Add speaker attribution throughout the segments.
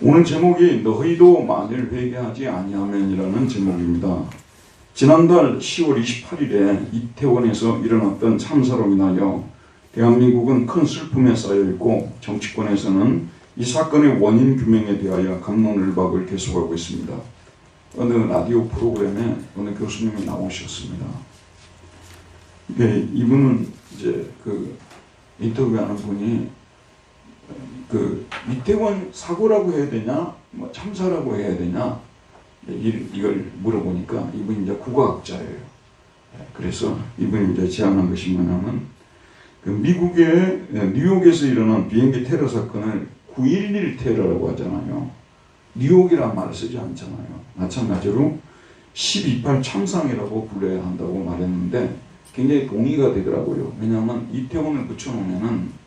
Speaker 1: 오늘 제목이 너희도 만일 회개하지 아니하면이라는 제목입니다. 지난달 10월 28일에 이태원에서 일어났던 참사로 인하여 대한민국은 큰 슬픔에 쌓여있고 정치권에서는 이 사건의 원인 규명에 대하여 갑론을박을 계속하고 있습니다. 어느 라디오 프로그램에 어느 교수님이 나오셨습니다. 이분은 이제 인터뷰하는 분이 이태원 사고라고 해야 되냐, 뭐 참사라고 해야 되냐, 이걸 물어보니까 이분이 이제 국어학자예요. 그래서 이분이 이제 제안한 것이 뭐냐면, 미국의 뉴욕에서 일어난 비행기 테러 사건을 9.11 테러라고 하잖아요. 뉴욕이란 말을 쓰지 않잖아요. 마찬가지로 12.8 참상이라고 불러야 한다고 말했는데 굉장히 동의가 되더라고요. 왜냐하면 이태원을 붙여놓으면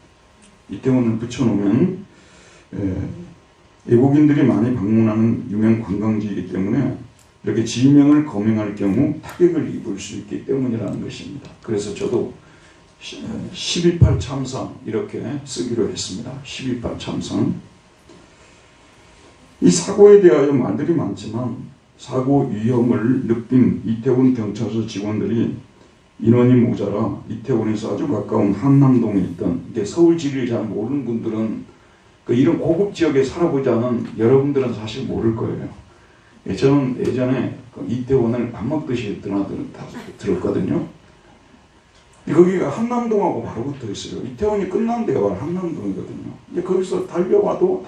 Speaker 1: 외국인들이 많이 방문하는 유명 관광지이기 때문에 이렇게 지명을 거명할 경우 타격을 입을 수 있기 때문이라는 것입니다. 그래서 저도 12.8 참상 이렇게 쓰기로 했습니다. 12.8 참상. 이 사고에 대하여 말들이 많지만 사고 위험을 느낀 이태원 경찰서 직원들이 인원이 모자라 이태원에서 아주 가까운 한남동에 있던, 이게 서울 지리를 잘 모르는 분들은 이런 고급 지역에 살아보지 않은 여러분들은 사실 모를 거예요. 저는 예전에 이태원을 밥 먹듯이 들었거든요. 거기가 한남동하고 바로 붙어 있어요. 이태원이 끝난 데가 바로 한남동이거든요. 거기서 달려와도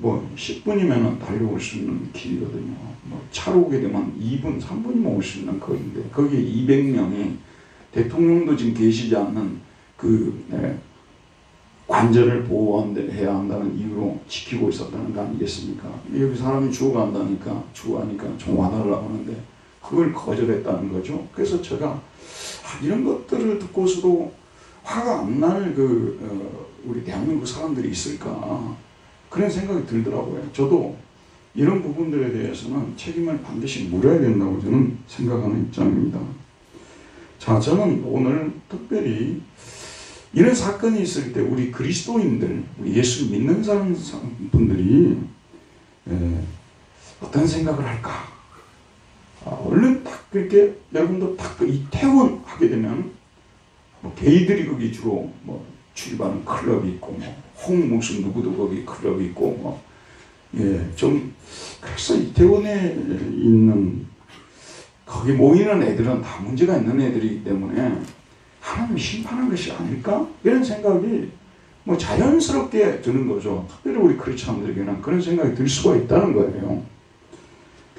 Speaker 1: 뭐 10분이면 달려올 수 있는 길이거든요. 뭐 차로 오게 되면 2분, 3분이면 올 수 있는 거리인데 거기에 200명이 대통령도 지금 계시지 않는 관절을 보호해야 한다는 이유로 지키고 있었다는 거 아니겠습니까? 여기 사람이 죽어가니까 좀 와달라고 하는데 그걸 거절했다는 거죠. 그래서 제가 이런 것들을 듣고서도 화가 안 날 우리 대한민국 사람들이 있을까, 그런 생각이 들더라고요. 저도 이런 부분들에 대해서는 책임을 반드시 물어야 된다고 저는 생각하는 입장입니다. 자, 저는 오늘 특별히 이런 사건이 있을 때 우리 그리스도인들, 우리 예수 믿는 분들이 어떤 생각을 할까? 얼른 딱 그렇게 여러분도 딱 이태원 하게 되면 뭐 게이들이 거기 주로 뭐 출입하는 클럽이 있고 홍 무슨 누구도 거기 클럽이 있고 그래서 이태원에 있는 거기 모이는 애들은 다 문제가 있는 애들이기 때문에 하나님이 심판한 것이 아닐까? 이런 생각이 뭐 자연스럽게 드는 거죠. 특별히 우리 크리스찬들에게는 그런 생각이 들 수가 있다는 거예요.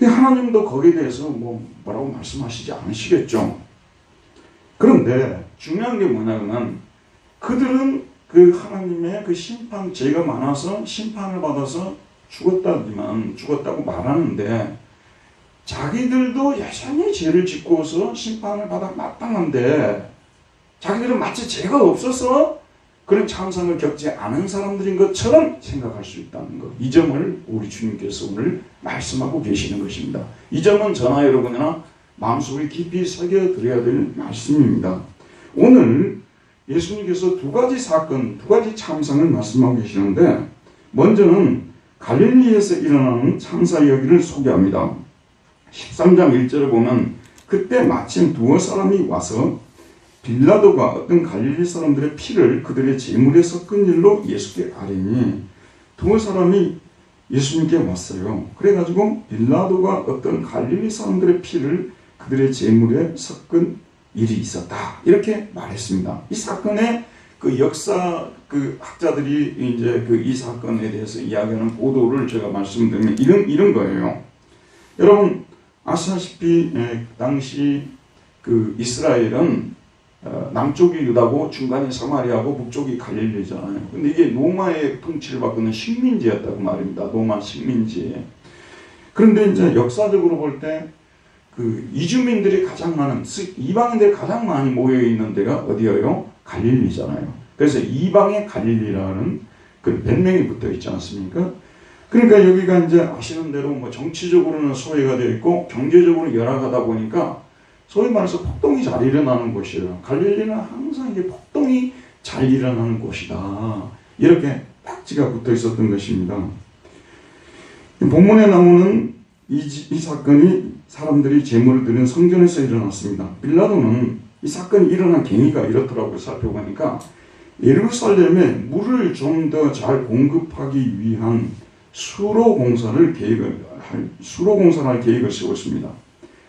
Speaker 1: 하나님도 거기에 대해서 뭐라고 말씀하시지 않으시겠죠. 그런데 중요한 게 뭐냐면 그들은 하나님의 심판, 죄가 많아서 심판을 받아서 죽었다고 말하는데 자기들도 여전히 죄를 짓고서 심판을 받아 마땅한데 자기들은 마치 죄가 없어서 그런 참상을 겪지 않은 사람들인 것처럼 생각할 수 있다는 것. 이 점을 우리 주님께서 오늘 말씀하고 계시는 것입니다. 이 점은 저나 여러분이나 마음속에 깊이 새겨드려야 될 말씀입니다. 오늘 예수님께서 두 가지 사건, 두 가지 참상을 말씀하고 계시는데 먼저는 갈릴리에서 일어나는 참사 이야기를 소개합니다. 13장 1절을 보면 그때 마침 두어 사람이 와서 빌라도가 어떤 갈릴리 사람들의 피를 그들의 제물에 섞은 일로 예수께 아뢰니 두어 사람이 예수님께 왔어요. 그래가지고 빌라도가 어떤 갈릴리 사람들의 피를 그들의 제물에 섞은 일이 있었다, 이렇게 말했습니다. 이 사건의 역사 학자들이 이제 이 사건에 대해서 이야기하는 보도를 제가 말씀드리면 이런 거예요. 여러분 아시다시피 당시 이스라엘은 남쪽이 유다고 중간이 사마리아고 북쪽이 갈릴리잖아요. 근데 이게 로마의 통치를 받고는 식민지였다고 말입니다. 로마 식민지. 그런데 이제 역사적으로 볼 때 이주민들이 가장 많은, 이방인들이 가장 많이 모여 있는 데가 어디예요? 갈릴리잖아요. 그래서 이방의 갈릴리라는 별명이 붙어 있지 않습니까? 그러니까 여기가 이제 아시는 대로 정치적으로는 소외가 되어 있고 경제적으로 열악하다 보니까 소위 말해서 폭동이 잘 일어나는 곳이에요. 갈릴리는 항상 이게 폭동이 잘 일어나는 곳이다, 이렇게 딱지가 붙어 있었던 것입니다. 본문에 나오는 이 사건이 사람들이 제물을 드리는 성전에서 일어났습니다. 빌라도는 이 사건이 일어난 경위가 이렇더라고요. 살펴보니까 예루살렘에 물을 좀 더 잘 공급하기 위한 수로 공사를 할 계획을 세웠습니다.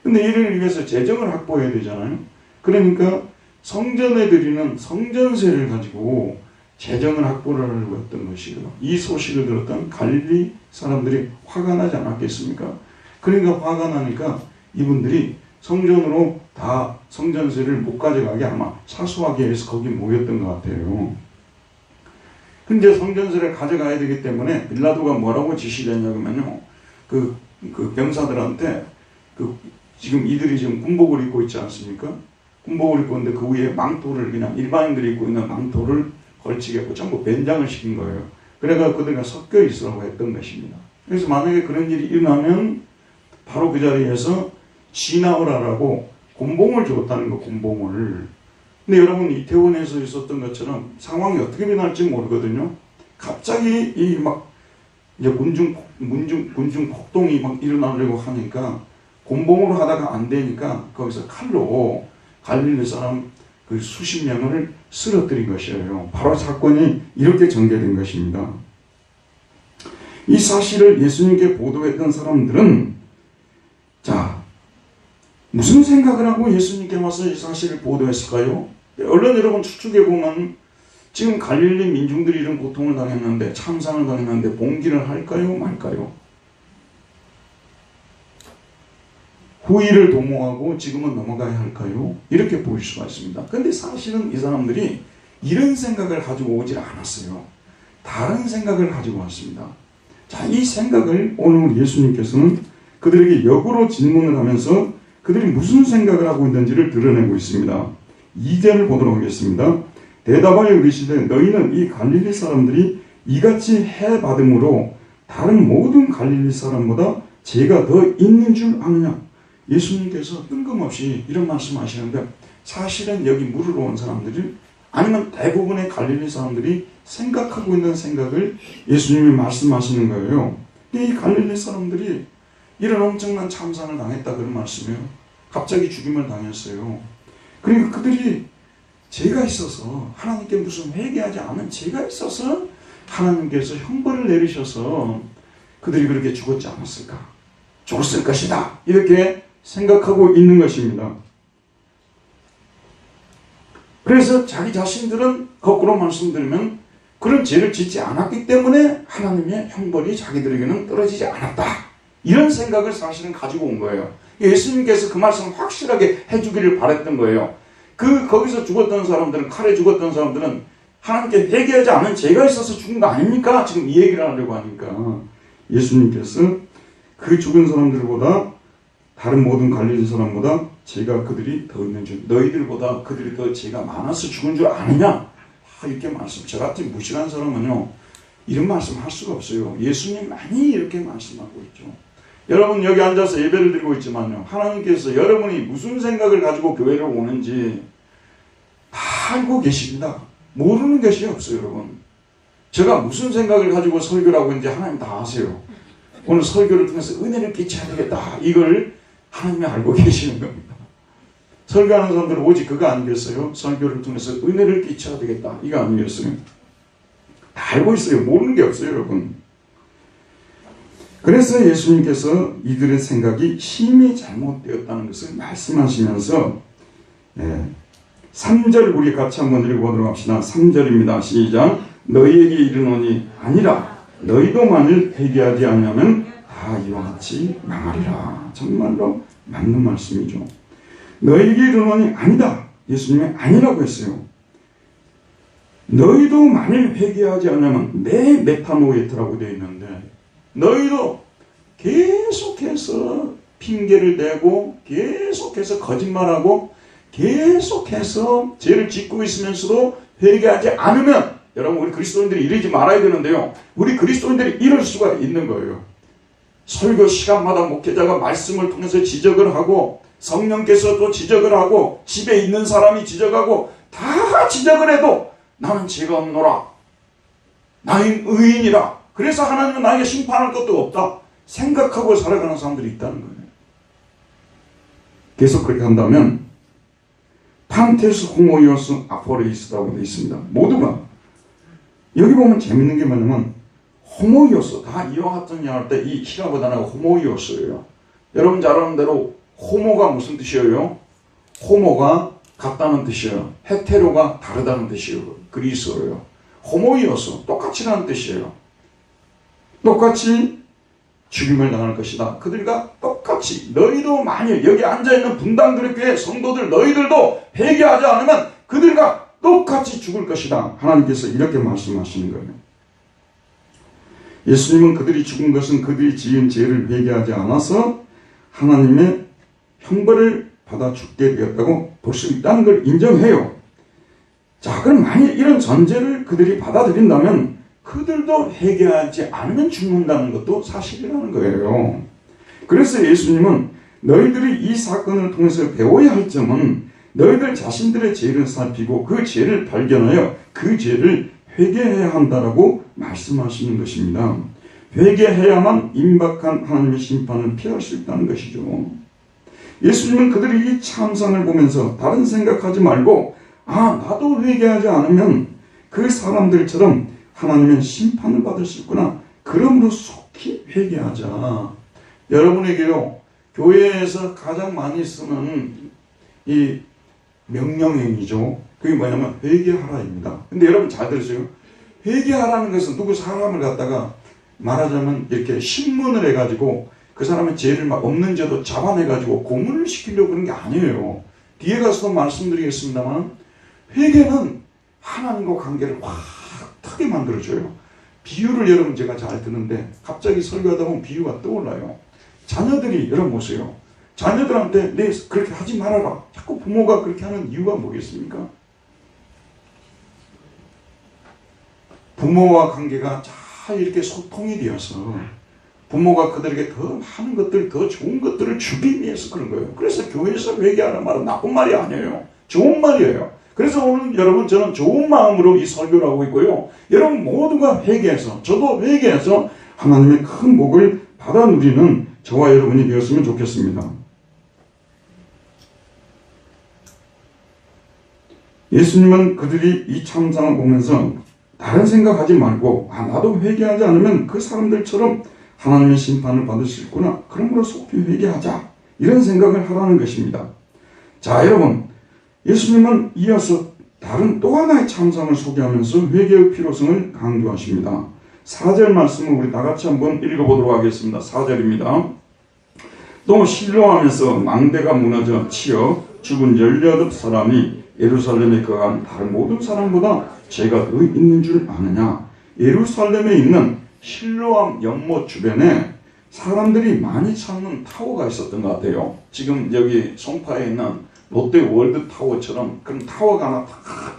Speaker 1: 근데 이를 위해서 재정을 확보해야 되잖아요. 그러니까 성전에 드리는 성전세를 가지고 재정을 확보를 하려고 했던 것이고요. 이 소식을 들었던 갈릴리 사람들이 화가 나지 않았겠습니까? 그러니까 화가 나니까 이분들이 성전으로 다 성전세를 못 가져가게 아마 사수하기 위해서 거기 모였던 것 같아요. 근데 성전세를 가져가야 되기 때문에 빌라도가 뭐라고 지시를 했냐면요. 그 병사들한테 지금 이들이 지금 군복을 입고 있지 않습니까? 군복을 입고 있는데 그 위에 망토를 그냥 일반인들이 입고 있는 망토를 걸치겠고 전부 변장을 시킨 거예요. 그래가 그들과 섞여 있으라고 했던 것입니다. 그래서 만약에 그런 일이 일어나면 바로 그 자리에서 진나오라라고 곤봉을 주었다는 거, 곤봉을. 근데 여러분 이태원에서 있었던 것처럼 상황이 어떻게 변할지 모르거든요. 갑자기 이제 군중 폭동이 막 일어나려고 하니까 곤봉으로 하다가 안 되니까 거기서 칼로 갈릴리 사람 그 수십 명을 쓰러뜨린 것이에요. 바로 사건이 이렇게 전개된 것입니다. 이 사실을 예수님께 보도했던 사람들은 무슨 생각을 하고 예수님께 와서 이 사실을 보도했을까요? 얼른 여러분 추측해 보면 지금 갈릴리 민중들이 이런 고통을 당했는데 참상을 당했는데 봉기를 할까요? 말까요? 후일을 도모하고 지금은 넘어가야 할까요? 이렇게 보일 수가 있습니다. 그런데 사실은 이 사람들이 이런 생각을 가지고 오질 않았어요. 다른 생각을 가지고 왔습니다. 자, 이 생각을 오늘 예수님께서는 그들에게 역으로 질문을 하면서 그들이 무슨 생각을 하고 있는지를 드러내고 있습니다. 2절을 보도록 하겠습니다. 대답하여 이르시되 너희는 이 갈릴리 사람들이 이같이 해받음으로 다른 모든 갈릴리 사람보다 죄가 더 있는 줄 아느냐? 예수님께서 뜬금없이 이런 말씀하시는데 사실은 여기 물으러 온 사람들이 아니면 대부분의 갈릴리 사람들이 생각하고 있는 생각을 예수님이 말씀하시는 거예요. 이 갈릴리 사람들이 이런 엄청난 참상을 당했다 그런 말씀이에요. 갑자기 죽임을 당했어요. 그러니까 그들이 죄가 있어서 하나님께 무슨 회개하지 않은 죄가 있어서 하나님께서 형벌을 내리셔서 그들이 그렇게 죽었지 않았을까? 죽었을 것이다. 이렇게 생각하고 있는 것입니다. 그래서 자기 자신들은 거꾸로 말씀드리면 그런 죄를 짓지 않았기 때문에 하나님의 형벌이 자기들에게는 떨어지지 않았다. 이런 생각을 사실은 가지고 온 거예요. 예수님께서 그 말씀을 확실하게 해주기를 바랬던 거예요. 거기서 죽었던 사람들은, 칼에 죽었던 사람들은 하나님께 회개하지 않은 죄가 있어서 죽은 거 아닙니까? 지금 이 얘기를 하려고 하니까 예수님께서 그 죽은 사람들보다 다른 모든 갈릴리 사람보다 죄가 그들이 더 있는 줄, 너희들보다 그들이 더 죄가 많아서 죽은 줄 아느냐? 이렇게 말씀. 저 같은 무식한 사람은요 이런 말씀 할 수가 없어요. 예수님 많이 이렇게 말씀하고 있죠. 여러분 여기 앉아서 예배를 드리고 있지만요, 하나님께서 여러분이 무슨 생각을 가지고 교회를 오는지 다 알고 계십니다. 모르는 것이 없어요. 여러분, 제가 무슨 생각을 가지고 설교를 하고 있는지 하나님 다 아세요. 오늘 설교를 통해서 은혜를 끼쳐야 되겠다, 이걸 하나님이 알고 계시는 겁니다. 설교하는 사람들은 오직 그거 아니겠어요? 설교를 통해서 은혜를 끼쳐야 되겠다, 이거 아니겠어요? 다 알고 있어요. 모르는 게 없어요. 여러분, 그래서 예수님께서 이들의 생각이 심히 잘못되었다는 것을 말씀하시면서 3절 우리 같이 한번 읽어보도록 합시다. 3절입니다. 시작. 너희에게 이르노니 아니라 너희도 만일 회개하지 않으면 다 이와 같이 망하리라. 정말로 맞는 말씀이죠. 너희에게 이르노니 아니다. 예수님이 아니라고 했어요. 너희도 만일 회개하지 않으면 내 메타노이트라고 되어 있는데 너희도 계속해서 핑계를 대고 계속해서 거짓말하고 계속해서 죄를 짓고 있으면서도 회개하지 않으면, 여러분 우리 그리스도인들이 이러지 말아야 되는데요, 우리 그리스도인들이 이럴 수가 있는 거예요. 설교 시간마다 목회자가 말씀을 통해서 지적을 하고 성령께서 또 지적을 하고 집에 있는 사람이 지적하고 다 지적을 해도 나는 죄가 없노라. 나는 의인이라. 그래서 하나님은 나에게 심판할 것도 없다 생각하고 살아가는 사람들이 있다는 거예요. 계속 그렇게 한다면 판테스 호모이오스 아포레이스라고 되어 있습니다. 모두가 여기 보면 재밌는 게 뭐냐면 호모이오스, 다 이와 같은 이야기할 때 이 히라보 단어가 호모이오스예요. 여러분 잘 아는 대로 호모가 무슨 뜻이에요? 호모가 같다는 뜻이에요. 헤테로가 다르다는 뜻이에요. 그리스어예요. 호모이오스 똑같이라는 뜻이에요. 똑같이 죽임을 당할 것이다. 그들과 똑같이 너희도 만일 여기 앉아있는 분당그리교회 성도들 너희들도 회개하지 않으면 그들과 똑같이 죽을 것이다. 하나님께서 이렇게 말씀하시는 거예요. 예수님은 그들이 죽은 것은 그들이 지은 죄를 회개하지 않아서 하나님의 형벌을 받아 죽게 되었다고 볼 수 있다는 걸 인정해요. 자, 그럼 만일 이런 전제를 그들이 받아들인다면 그들도 회개하지 않으면 죽는다는 것도 사실이라는 거예요. 그래서 예수님은 너희들이 이 사건을 통해서 배워야 할 점은 너희들 자신들의 죄를 살피고 그 죄를 발견하여 그 죄를 회개해야 한다라고 말씀하시는 것입니다. 회개해야만 임박한 하나님의 심판을 피할 수 있다는 것이죠. 예수님은 그들이 이 참상을 보면서 다른 생각하지 말고 나도 회개하지 않으면 그 사람들처럼 하나님은 심판을 받을 수 있구나. 그러므로 속히 회개하자. 여러분에게요, 교회에서 가장 많이 쓰는 이 명령행위죠. 그게 뭐냐면 회개하라입니다. 근데 여러분 잘 들으세요. 회개하라는 것은 누구 사람을 갖다가 말하자면 이렇게 신문을 해가지고 그 사람의 죄를 막 없는 죄도 잡아내가지고 고문을 시키려고 그런 게 아니에요. 뒤에 가서도 말씀드리겠습니다만 회개는 하나님과 관계를 확 크게 만들어줘요. 비유를 여러분 제가 잘 듣는데 갑자기 설교하다 보면 비유가 떠올라요. 자녀들이 여러분 보세요. 자녀들한테 네 그렇게 하지 말아라. 자꾸 부모가 그렇게 하는 이유가 뭐겠습니까? 부모와 관계가 잘 이렇게 소통이 되어서 부모가 그들에게 더 많은 것들, 더 좋은 것들을 주기 위해서 그런 거예요. 그래서 교회에서 회개하는 말은 나쁜 말이 아니에요. 좋은 말이에요. 그래서 오늘 여러분 저는 좋은 마음으로 이 설교를 하고 있고요. 여러분 모두가 회개해서 저도 회개해서 하나님의 큰 복을 받아 누리는 저와 여러분이 되었으면 좋겠습니다. 예수님은 그들이 이 참상을 보면서 다른 생각하지 말고 나도 회개하지 않으면 그 사람들처럼 하나님의 심판을 받을 수 있구나. 그러므로 속히 회개하자. 이런 생각을 하라는 것입니다. 자, 여러분 예수님은 이어서 다른 또 하나의 참상을 소개하면서 회개의 필요성을 강조하십니다. 4절 말씀을 우리 다같이 한번 읽어보도록 하겠습니다. 4절입니다. 또 실로암에서 망대가 무너져 치여 죽은 18사람이 예루살렘에 거한 다른 모든 사람보다 죄가 더 있는 줄 아느냐. 예루살렘에 있는 실로암 연못 주변에 사람들이 많이 찾는 타워가 있었던 것 같아요. 지금 여기 송파에 있는 롯데 월드 타워처럼 그런 타워가 하나 탁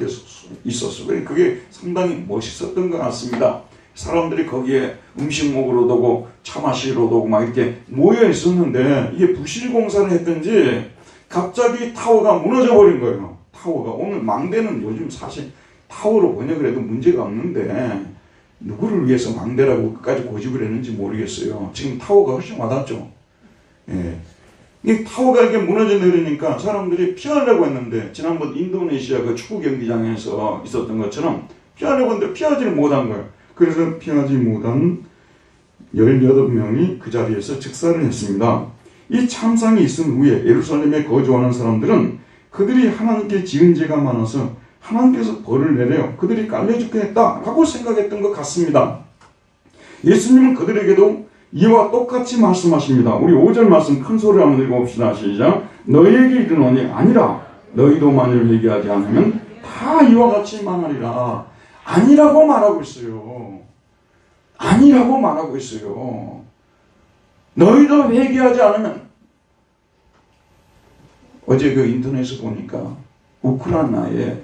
Speaker 1: 있었어요. 그게 상당히 멋있었던 것 같습니다. 사람들이 거기에 음식 먹으러도 오고 차 마시러도 오고 막 이렇게 모여 있었는데 이게 부실 공사를 했든지 갑자기 타워가 무너져 버린 거예요. 타워가 오늘 망대는 요즘 사실 타워로 번역을 해도 문제가 없는데 누구를 위해서 망대라고 끝까지 고집을 했는지 모르겠어요. 지금 타워가 훨씬 와닿죠. 예. 이 타워가 이렇게 무너져 내리니까 사람들이 피하려고 했는데 지난번 인도네시아 그 축구 경기장에서 있었던 것처럼 피하려고 했는데 피하지를 못한 거예요. 그래서 피하지 못한 18명이 그 자리에서 즉사를 했습니다. 이 참상이 있은 후에 예루살렘에 거주하는 사람들은 그들이 하나님께 지은 죄가 많아서 하나님께서 벌을 내려 그들이 깔려 죽게 했다라고 생각했던 것 같습니다. 예수님은 그들에게도 이와 똑같이 말씀하십니다. 우리 5절 말씀 큰 소리로 한번 읽어봅시다. 시작. 너희에게 이르노니 아니라 너희도 만일 회개하지 않으면 다 이와 같이 망하리라. 아니라고 말하고 있어요. 아니라고 말하고 있어요. 너희도 회개하지 않으면 어제 그 인터넷에 보니까 우크라이나에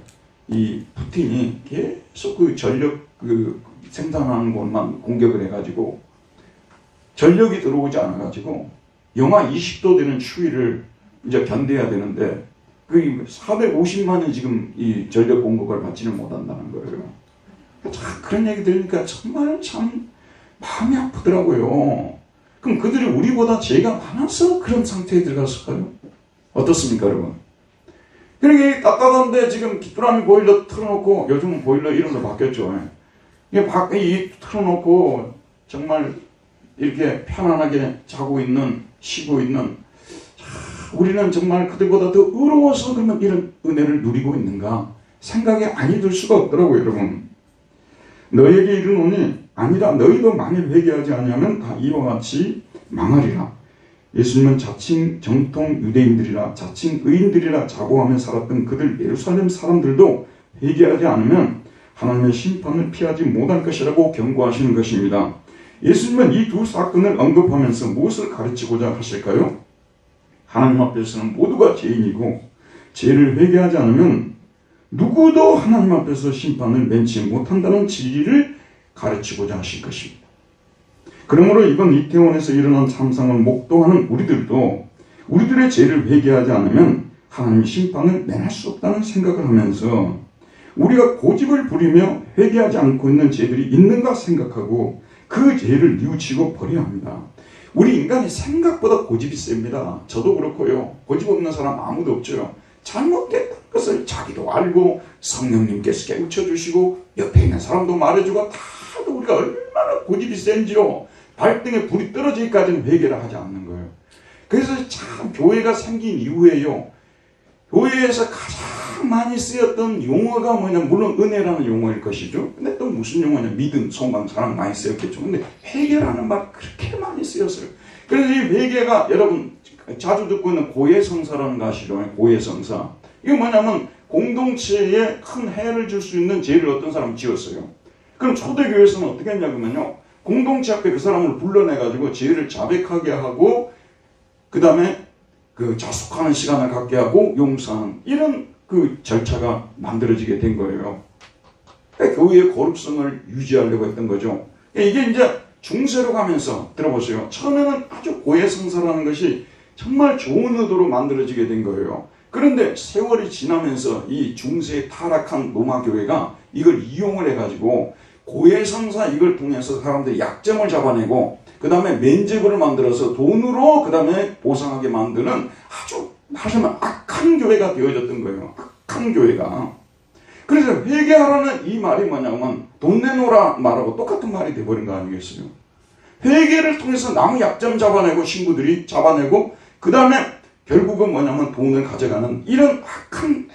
Speaker 1: 이 푸틴이 계속 그 전력 그 생산하는 곳만 공격을 해가지고 전력이 들어오지 않아가지고 영하 20도 되는 추위를 이제 견뎌야 되는데 그 450만이 지금 이 전력 공급을 받지는 못한다는 거예요. 그런 얘기 들으니까 정말 참 마음이 아프더라고요. 그럼 그들이 우리보다 죄가 많아서 그런 상태에 들어갔을까요? 어떻습니까, 여러분? 그러니까 따뜻한데 지금 귀뚜라미 보일러 틀어놓고, 요즘은 보일러 이름도 바뀌었죠. 이게 밖에 틀어놓고 정말 이렇게 편안하게 자고 있는, 쉬고 있는, 우리는 정말 그들보다 더 의로워서 그러면 이런 은혜를 누리고 있는가 생각이 아니 들 수가 없더라고요, 여러분. 너에게 이르노니 아니라 너희도 만일 회개하지 아니하면 다 이와 같이 망하리라. 예수님은 자칭 정통 유대인들이라 자칭 의인들이라 자부하며 살았던 그들 예루살렘 사람들도 회개하지 않으면 하나님의 심판을 피하지 못할 것이라고 경고하시는 것입니다. 예수님은 이 두 사건을 언급하면서 무엇을 가르치고자 하실까요? 하나님 앞에서는 모두가 죄인이고 죄를 회개하지 않으면 누구도 하나님 앞에서 심판을 면치 못한다는 진리를 가르치고자 하실 것입니다. 그러므로 이번 이태원에서 일어난 참상을 목도하는 우리들도 우리들의 죄를 회개하지 않으면 하나님의 심판을 면할 수 없다는 생각을 하면서 우리가 고집을 부리며 회개하지 않고 있는 죄들이 있는가 생각하고 그 죄를 뉘우치고 버려야 합니다. 우리 인간이 생각보다 고집이 셉니다. 저도 그렇고요. 고집 없는 사람 아무도 없죠. 잘못된 것을 자기도 알고 성령님께서 깨우쳐 주시고 옆에 있는 사람도 말해주고 다들 우리가 얼마나 고집이 센지요. 발등에 불이 떨어지기까지는 회개를 하지 않는 거예요. 그래서 참 교회가 생긴 이후에요. 교회에서 가장 많이 쓰였던 용어가 뭐냐, 물론 은혜라는 용어일 것이죠. 근데 또 무슨 용어냐, 믿음, 소망, 사랑 많이 쓰였겠죠. 근데 회개라는 말 그렇게 많이 쓰였어요. 그래서 이 회개가 여러분 자주 듣고 있는 고해성사라는 거 아시죠? 고해성사. 이게 뭐냐면 공동체에 큰 해를 줄 수 있는 죄를 어떤 사람이 지었어요. 그럼 초대교회에서는 어떻게 했냐면요, 공동체 앞에 그 사람을 불러내가지고 죄를 자백하게 하고 그 다음에 그 자숙하는 시간을 갖게 하고 용서하는 이런 그 절차가 만들어지게 된 거예요. 그러니까 교회의 거룩성을 유지하려고 했던 거죠. 이게 이제 중세로 가면서 들어보세요. 처음에는 아주 고해성사라는 것이 정말 좋은 의도로 만들어지게 된 거예요. 그런데 세월이 지나면서 이 중세에 타락한 로마 교회가 이걸 이용을 해가지고 고해성사 이걸 통해서 사람들이 약점을 잡아내고 그 다음에 면죄부를 만들어서 돈으로 그 다음에 보상하게 만드는 아주 하시면 악한 교회가 되어졌던 거예요. 악한 교회가. 그래서 회개하라는 이 말이 뭐냐면 돈 내놓으라 말하고 똑같은 말이 돼버린 거 아니겠어요? 회개를 통해서 남의 약점 잡아내고 신부들이 잡아내고 그 다음에 결국은 뭐냐면 돈을 가져가는 이런 악한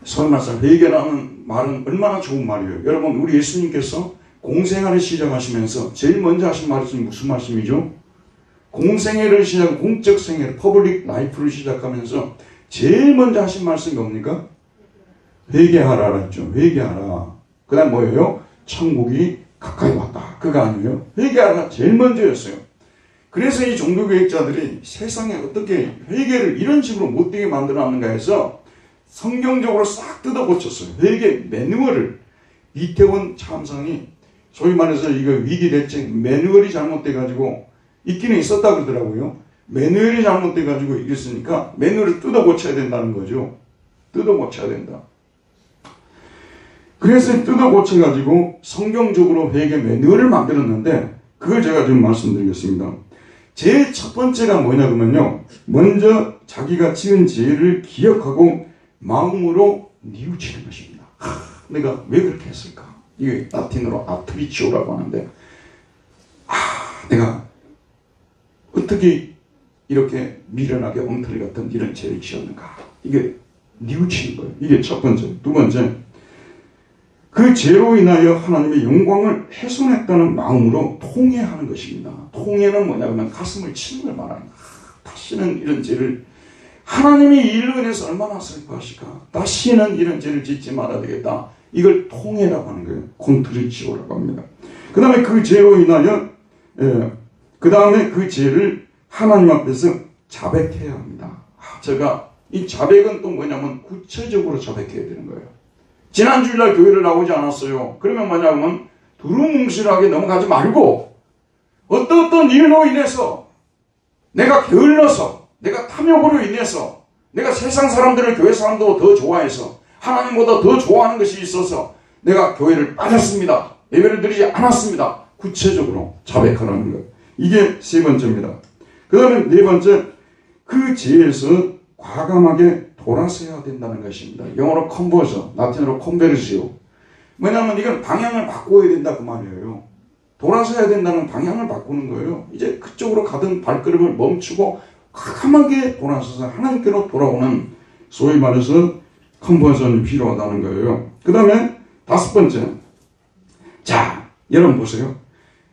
Speaker 1: 설마서 회개라는 말은 얼마나 좋은 말이에요. 여러분 우리 예수님께서 공생애를 시작하시면서 제일 먼저 하신 말씀이 무슨 말씀이죠? 공생애를 시작, 공적 생애, 퍼블릭 라이프를 시작하면서 제일 먼저 하신 말씀이 뭡니까? 회개하라 했죠. 회개하라. 그 다음 뭐예요? 천국이 가까이 왔다. 그거 아니에요? 회개하라가 제일 먼저였어요. 그래서 이 종교개혁자들이 세상에 어떻게 회개를 이런 식으로 못되게 만들어놨는가 해서 성경적으로 싹 뜯어 고쳤어요. 회개 매뉴얼을. 이태원 참상이 소위 말해서 이거 위기 대책 매뉴얼이 잘못돼가지고 있기는 있었다 그러더라고요. 매뉴얼이 잘못돼가지고 이랬으니까 매뉴얼을 뜯어 고쳐야 된다는 거죠. 뜯어 고쳐야 된다. 그래서 뜯어 고쳐가지고 성경적으로 회개 매뉴얼을 만들었는데 그걸 제가 좀 말씀드리겠습니다. 제일 첫 번째가 뭐냐 그러면요. 먼저 자기가 지은 죄를 기억하고 마음으로 뉘우치는 것입니다. 내가 왜 그렇게 했을까? 이게 라틴어로 아트리치오라고 하는데 내가 어떻게 이렇게 미련하게 엉터리 같은 이런 죄를 지었는가? 이게 뉘우치는 거예요. 이게 첫 번째. 두 번째, 그 죄로 인하여 하나님의 영광을 훼손했다는 마음으로 통회하는 것입니다. 통회는 뭐냐면 가슴을 치는 걸 말하는 거예요. 다시는 이런 죄를 하나님이 이를 인해서 얼마나 슬퍼하실까? 다시는 이런 죄를 짓지 말아야 되겠다. 이걸 통회라고 하는 거예요. 콘트리치오라고 합니다. 그 다음에 그 죄로 인하여 그 다음에 그 죄를 하나님 앞에서 자백해야 합니다. 제가 이 자백은 또 뭐냐면 구체적으로 자백해야 되는 거예요. 지난 주일날 교회를 나오지 않았어요. 그러면 뭐냐면 두루뭉실하게 넘어가지 말고 어떤 일로 인해서 내가 게을러서 내가 탐욕으로 인해서 내가 세상 사람들을 교회 사람도 더 좋아해서 하나님보다 더 좋아하는 것이 있어서 내가 교회를 빠졌습니다. 예배를 드리지 않았습니다. 구체적으로 자백하라는 것. 이게 세 번째입니다. 그 다음에 네 번째, 그 죄에서 과감하게 돌아서야 된다는 것입니다. 영어로 컨버전, 라틴어로 컨베르시오. 왜냐하면 이건 방향을 바꿔야 된다 그 말이에요. 돌아서야 된다는 방향을 바꾸는 거예요. 이제 그쪽으로 가던 발걸음을 멈추고 과감하게 돌아서서 하나님께로 돌아오는, 소위 말해서 컨버전이 필요하다는 거예요. 그 다음에 다섯 번째, 자 여러분 보세요.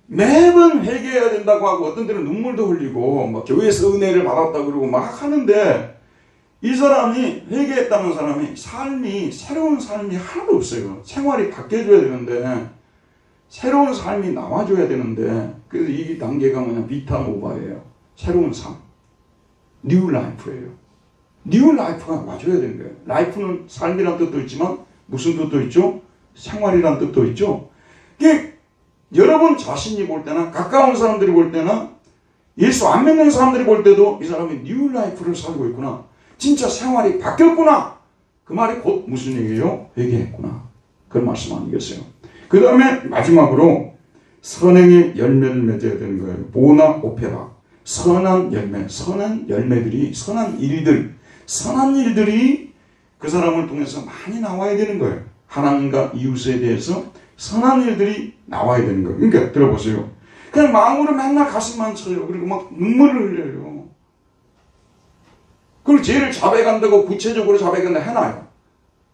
Speaker 1: 매번 회개해야 된다고 하고 어떤 때는 눈물도 흘리고 뭐 교회에서 은혜를 받았다 그러고 막 하는데, 이 사람이 회개했다는 사람이 새로운 삶이 하나도 없어요. 생활이 바뀌어줘야 되는데, 새로운 삶이 나와줘야 되는데, 그래서 이 단계가 뭐냐, 비타노바예요. 새로운 삶, 뉴 라이프예요. 뉴 라이프가 와줘야 되는 거예요. 라이프는 삶이란 뜻도 있지만 무슨 뜻도 있죠? 생활이란 뜻도 있죠. 이게 여러분 자신이 볼 때나 가까운 사람들이 볼 때나 예수 안 믿는 사람들이 볼 때도 이 사람이 뉴 라이프를 살고 있구나, 진짜 생활이 바뀌었구나, 그 말이 곧 무슨 얘기예요? 회개했구나, 그런 말씀 아니겠어요? 그 다음에 마지막으로 선행의 열매를 맺어야 되는 거예요. 보나 오페라, 선한 열매, 선한 열매들이, 선한 일들이 그 사람을 통해서 많이 나와야 되는 거예요. 하나님과 이웃에 대해서 선한 일들이 나와야 되는 거예요. 그러니까 들어보세요. 그냥 마음으로 맨날 가슴만 쳐요. 그리고 막 눈물을 흘려요. 그걸 죄를 자백한다고 구체적으로 자백한다 해놔요.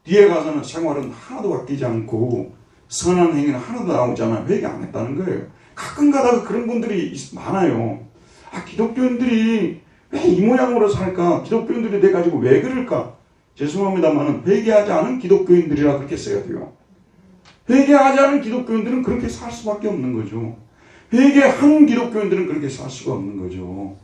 Speaker 1: 뒤에 가서는 생활은 하나도 바뀌지 않고 선한 행위는 하나도 나오지 않아요. 회개 안 했다는 거예요. 가끔 가다가 그런 분들이 많아요. 아, 기독교인들이 왜 이 모양으로 살까? 기독교인들이 내 가지고 왜 그럴까? 죄송합니다만 회개하지 않은 기독교인들이라 그렇게 써야 돼요. 회개하지 않은 기독교인들은 그렇게 살 수밖에 없는 거죠. 회개한 기독교인들은 그렇게 살 수가 없는 거죠.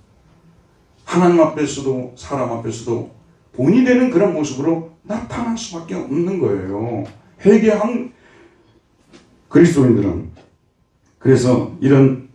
Speaker 1: 하나님 앞에서도 사람 앞에서도 본이 되는 그런 모습으로 나타날 수밖에 없는 거예요. 회개한 그리스도인들은. 그래서 이런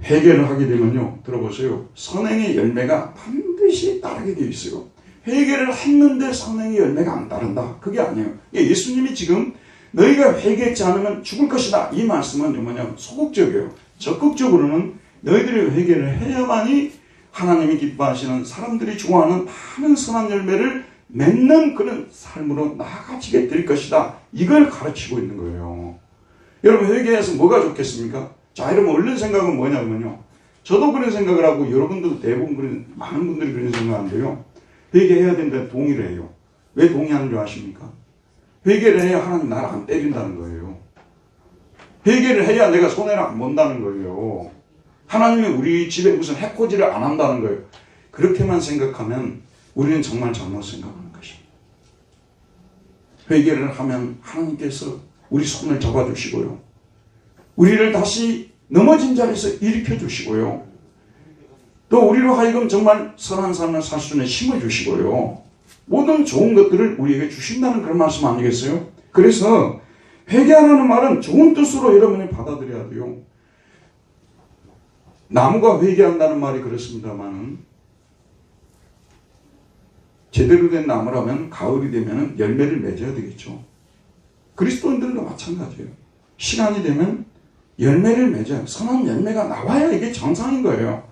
Speaker 1: 회개를 하게 되면요, 들어보세요. 선행의 열매가 반드시 따르게 되어 있어요. 회개를 했는데 선행의 열매가 안 따른다, 그게 아니에요. 예수님이 지금 너희가 회개했지 않으면 죽을 것이다, 이 말씀은 뭐냐면 소극적이에요. 적극적으로는 너희들이 회개를 해야만이 하나님이 기뻐하시는, 사람들이 좋아하는 많은 선한 열매를 맺는 그런 삶으로 나아가지게 될 것이다, 이걸 가르치고 있는 거예요. 여러분, 회개해서 뭐가 좋겠습니까? 자, 여러분, 얼른 생각은 뭐냐면요, 저도 그런 생각을 하고 여러분들도 대부분 많은 분들이 그런 생각하는데요, 회개해야 된다는 동의를 해요. 왜 동의하는 줄 아십니까? 회개를 해야 하나님 나를 안 때린다는 거예요. 회개를 해야 내가 손해를 안 본다는 거예요. 하나님이 우리 집에 무슨 해코지를 안 한다는 거예요. 그렇게만 생각하면 우리는 정말 잘못 생각하는 것입니다. 회개를 하면 하나님께서 우리 손을 잡아주시고요, 우리를 다시 넘어진 자리에서 일으켜 주시고요, 또 우리로 하여금 정말 선한 삶을 살 수 있는 힘을 주시고요, 모든 좋은 것들을 우리에게 주신다는 그런 말씀 아니겠어요? 그래서 회개하라는 말은 좋은 뜻으로 여러분이 받아들여야 돼요. 나무가 회개한다는 말이 그렇습니다만, 제대로 된 나무라면 가을이 되면 열매를 맺어야 되겠죠. 그리스도인들도 마찬가지예요. 시간이 되면 열매를 맺어요. 선한 열매가 나와야 이게 정상인 거예요.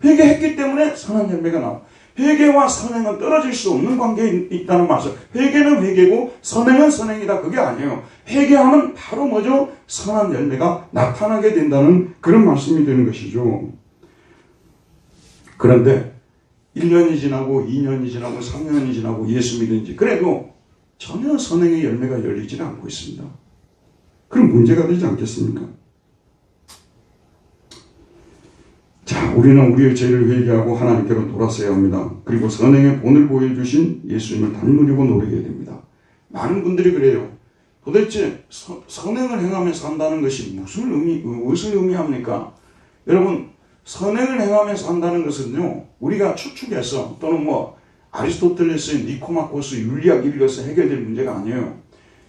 Speaker 1: 회개했기 때문에 선한 열매가 나와. 회개와 선행은 떨어질 수 없는 관계에 있다는 말씀. 회개는 회개고 선행은 선행이다, 그게 아니에요. 회개하면 바로 뭐죠? 선한 열매가 나타나게 된다는 그런 말씀이 되는 것이죠. 그런데 1년이 지나고 2년이 지나고 3년이 지나고 예수 믿은지 그래도 전혀 선행의 열매가 열리지는 않고 있습니다. 그럼 문제가 되지 않겠습니까? 자, 우리는 우리의 죄를 회개하고 하나님께로 돌아서야 합니다. 그리고 선행의 본을 보여주신 예수님을 닮으려고 노력해야 됩니다. 많은 분들이 그래요. 도대체 선행을 행하며 산다는 것이 무엇을 의미합니까? 여러분, 선행을 행하며 산다는 것은요, 우리가 추측해서 또는 아리스토텔레스의 니코마코스 윤리학 읽어서 해결될 문제가 아니에요.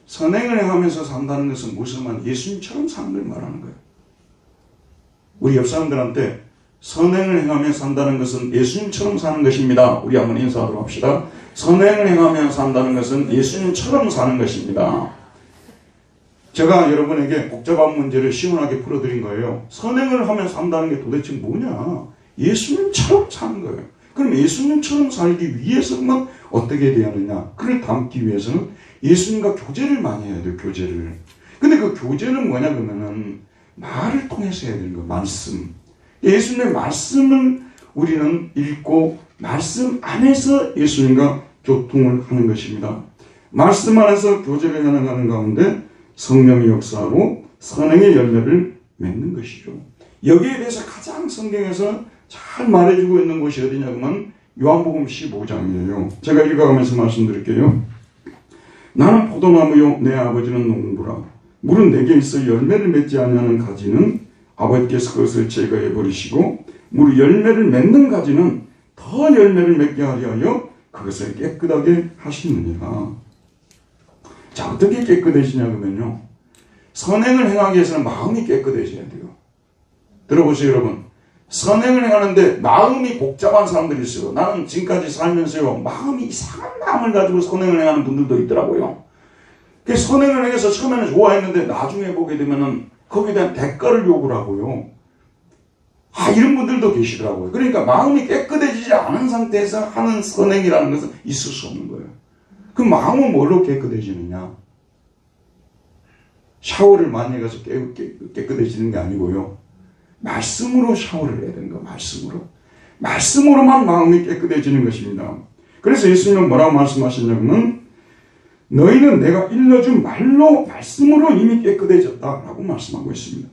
Speaker 1: 선행을 행하면서 산다는 것은 무슨 말? 예수님처럼 사는 걸 말하는 거예요. 우리 옆 사람들한테 선행을 행하며 산다는 것은 예수님처럼 사는 것입니다. 우리 한번 인사하도록 합시다. 선행을 행하며 산다는 것은 예수님처럼 사는 것입니다. 제가 여러분에게 복잡한 문제를 시원하게 풀어드린 거예요. 선행을 하면 산다는 게 도대체 뭐냐? 예수님처럼 사는 거예요. 그럼 예수님처럼 살기 위해서만 어떻게 해야 하느냐? 그를 담기 위해서는 예수님과 교제를 많이 해야 돼요. 교제를. 근데 그 교제는 뭐냐 그러면은 말을 통해서 해야 되는 거예요. 말씀. 예수님의 말씀을 우리는 읽고 말씀 안에서 예수님과 교통을 하는 것입니다. 말씀 안에서 교제를 해나가는 가운데 성령이 역사하고 선행의 열매를 맺는 것이죠. 여기에 대해서 가장 성경에서 잘 말해주고 있는 곳이 어디냐면 요한복음 15장이에요. 제가 읽어가면서 말씀드릴게요. 나는 포도나무요 내 아버지는 농부라. 물은 내게 있어 열매를 맺지 아니하는 가지는 아버지께서 그것을 제거해 버리시고 물이 열매를 맺는 가지는 더 열매를 맺게 하려 하여 그것을 깨끗하게 하시느니라. 자, 어떻게 깨끗해지냐 그러면요. 선행을 행하기 위해서는 마음이 깨끗해져야 돼요. 들어보세요 여러분. 선행을 행하는데 마음이 복잡한 사람들이 있어요. 나는 지금까지 살면서요. 마음이 이상한 마음을 가지고 선행을 행하는 분들도 있더라고요. 그 선행을 행해서 처음에는 좋아했는데 나중에 보게 되면은 거기에 대한 대가를 요구를 하고요. 이런 분들도 계시더라고요. 그러니까 마음이 깨끗해지지 않은 상태에서 하는 선행이라는 것은 있을 수 없는 거예요. 그 마음은 뭘로 깨끗해지느냐? 샤워를 많이 해서 깨끗해지는 게 아니고요. 말씀으로 샤워를 해야 되는 거예요. 말씀으로. 말씀으로만 마음이 깨끗해지는 것입니다. 그래서 예수님은 뭐라고 말씀하시냐면 너희는 내가 일러준 말씀으로 이미 깨끗해졌다라고 말씀하고 있습니다.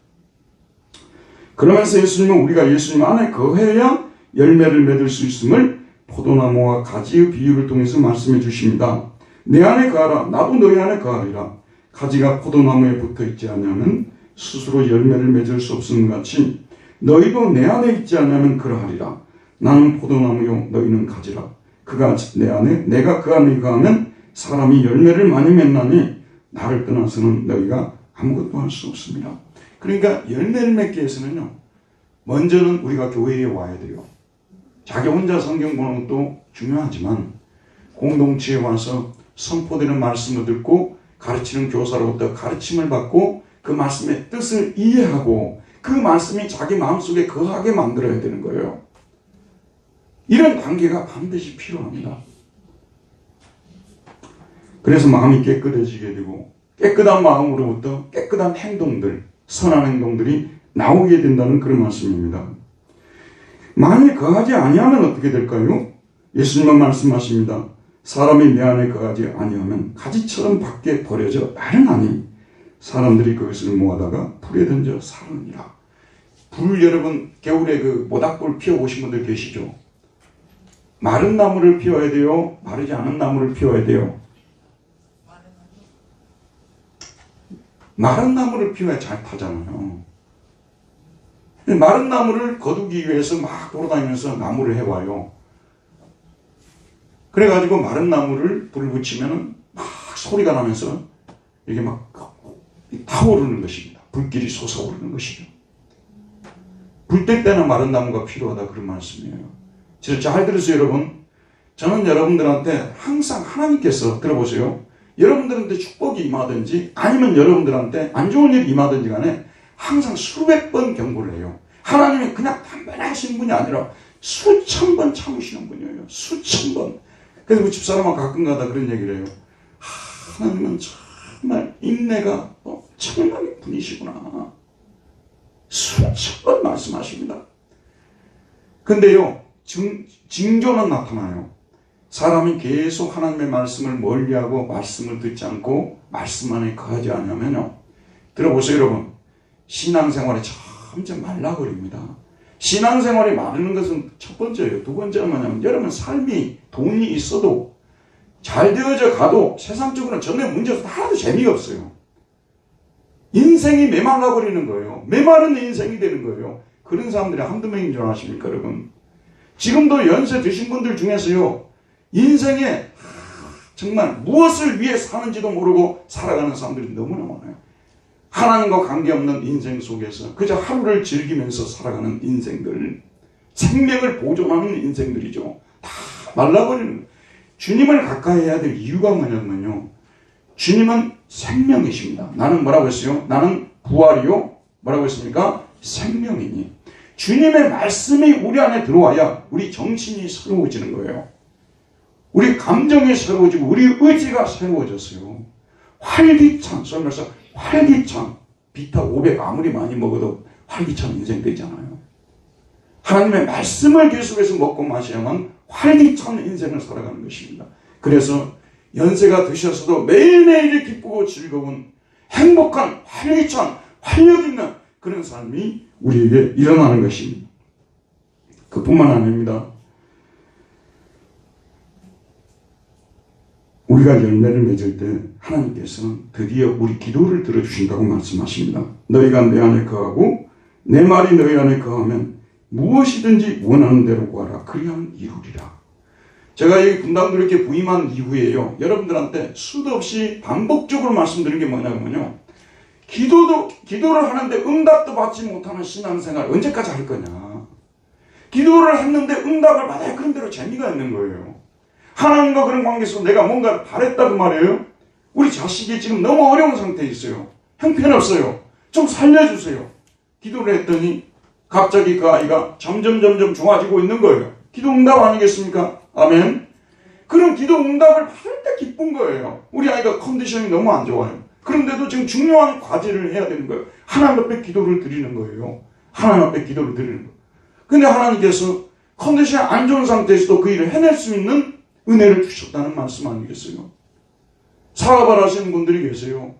Speaker 1: 그러면서 예수님은 우리가 예수님 안에 거해야 열매를 맺을 수 있음을 포도나무와 가지의 비유를 통해서 말씀해 주십니다. 내 안에 거하라 나도 너희 안에 거하리라. 가지가 포도나무에 붙어있지 않으면 스스로 열매를 맺을 수 없음 같이 너희도 내 안에 있지 않으면 그러하리라. 나는 포도나무요 너희는 가지라. 그가 내 안에 내가 그 안에 거하면 사람이 열매를 많이 맺나니 나를 떠나서는 너희가 아무것도 할 수 없습니다. 그러니까 열매를 맺기 위해서는요. 먼저는 우리가 교회에 와야 돼요. 자기 혼자 성경 보는 것도 중요하지만 공동체에 와서 선포되는 말씀을 듣고 가르치는 교사로부터 가르침을 받고 그 말씀의 뜻을 이해하고 그 말씀이 자기 마음속에 거하게 만들어야 되는 거예요. 이런 관계가 반드시 필요합니다. 그래서 마음이 깨끗해지게 되고 깨끗한 마음으로부터 깨끗한 행동들, 선한 행동들이 나오게 된다는 그런 말씀입니다. 만일 거하지 아니하면 어떻게 될까요? 예수님은 말씀하십니다. 사람이 내 안에 거하지 아니하면 가지처럼 밖에 버려져 마르나니 사람들이 그것을 모아다가 불에 던져 사르니라. 불 여러분 겨울에 그 모닥불 피워보신 분들 계시죠? 마른 나무를 피워야 돼요? 마르지 않은 나무를 피워야 돼요? 마른 나무를 피워야 잘 타잖아요. 마른 나무를 거두기 위해서 막 돌아다니면서 나무를 해와요. 그래가지고 마른 나무를 불을 붙이면 막 소리가 나면서 이게 막 타오르는 것입니다. 불길이 솟아오르는 것이죠. 불 뗄 때는 마른 나무가 필요하다 그런 말씀이에요. 진짜 잘 들으세요 여러분. 저는 여러분들한테 항상 하나님께서 들어보세요. 여러분들한테 축복이 임하든지 아니면 여러분들한테 안 좋은 일이 임하든지 간에 항상 수백 번 경고를 해요. 하나님이 그냥 단번에 하시는 분이 아니라 수천 번 참으시는 분이에요. 수천 번. 그래서 그 집사람은 가끔가다 그런 얘기를 해요. 하나님은 정말 인내가 엄청난 분이시구나. 수천 번 말씀하십니다. 근데요, 징조는 나타나요. 사람이 계속 하나님의 말씀을 멀리하고 말씀을 듣지 않고 말씀 안에 거하지 않으면요. 들어보세요 여러분. 신앙생활이 점점 말라버립니다. 신앙생활이 마르는 것은 첫 번째예요. 두 번째는 뭐냐면 여러분 삶이 돈이 있어도 잘 되어져 가도 세상적으로는 전혀 문제가 하나도 재미가 없어요. 인생이 메말라 버리는 거예요. 메마른 인생이 되는 거예요. 그런 사람들이 한두 명인 줄 아십니까 여러분? 지금도 연세 드신 분들 중에서요. 인생에 정말 무엇을 위해 사는지도 모르고 살아가는 사람들이 너무나 많아요. 하나님과 관계없는 인생 속에서 그저 하루를 즐기면서 살아가는 인생들, 생명을 보존하는 인생들이죠. 다 말라버리는 거예요. 주님을 가까이 해야 될 이유가 뭐냐면요. 주님은 생명이십니다. 나는 뭐라고 했어요? 나는 부활이요. 뭐라고 했습니까? 생명이니. 주님의 말씀이 우리 안에 들어와야 우리 정신이 새로워지는 거예요. 우리 감정이 새로워지고 우리 의지가 새로워졌어요. 활기찬, 설명서 활기찬, 비타 500 아무리 많이 먹어도 활기찬 인생 되잖아요. 하나님의 말씀을 계속해서 먹고 마셔야만 활기찬 인생을 살아가는 것입니다. 그래서 연세가 드셔서도 매일매일 기쁘고 즐거운 행복한 활기찬 활력 있는 그런 삶이 우리에게 일어나는 것입니다. 그뿐만 아닙니다. 우리가 열매를 맺을 때 하나님께서는 드디어 우리 기도를 들어주신다고 말씀하십니다. 너희가 내 안에 거하고 내 말이 너희 안에 거하면 무엇이든지 원하는 대로 구하라. 그리하면 이루리라. 제가 이 분당도 이렇게 부임한 이후에요, 여러분들한테 수도 없이 반복적으로 말씀드린 게 뭐냐면요, 기도를 하는데 응답도 받지 못하는 신앙생활 언제까지 할 거냐. 기도를 했는데 응답을 받아야 그런 대로 재미가 있는 거예요. 하나님과 그런 관계에서 내가 뭔가 바랬다고 말이에요. 우리 자식이 지금 너무 어려운 상태에 있어요. 형편없어요. 좀 살려주세요. 기도를 했더니 갑자기 그 아이가 점점 좋아지고 있는 거예요. 기도 응답 아니겠습니까? 아멘. 그런 기도 응답을 받을 때 기쁜 거예요. 우리 아이가 컨디션이 너무 안 좋아요. 그런데도 지금 중요한 과제를 해야 되는 거예요. 하나님 앞에 기도를 드리는 거예요. 하나님 앞에 기도를 드리는 거예요. 근데 하나님께서 컨디션이 안 좋은 상태에서도 그 일을 해낼 수 있는 은혜를 주셨다는 말씀 아니겠어요? 사업을 하시는 분들이 계세요.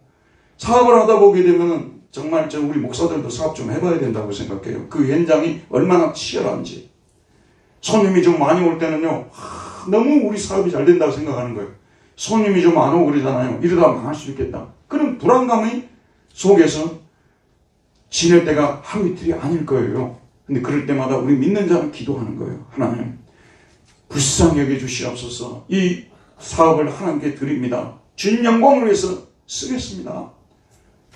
Speaker 1: 사업을 하다 보게 되면 정말 우리 목사들도 사업 좀 해봐야 된다고 생각해요. 그 현장이 얼마나 치열한지. 손님이 좀 많이 올 때는요, 너무 우리 사업이 잘 된다고 생각하는 거예요. 손님이 좀 안 오고 그러잖아요. 이러다 망할 수 있겠다. 그런 불안감이 속에서 지낼 때가 하루 이틀이 아닐 거예요. 근데 그럴 때마다 우리 믿는 자는 기도하는 거예요. 하나님, 불쌍히 여겨주시옵소서. 이 사업을 하나님께 드립니다. 주님 영광을 위해서 쓰겠습니다.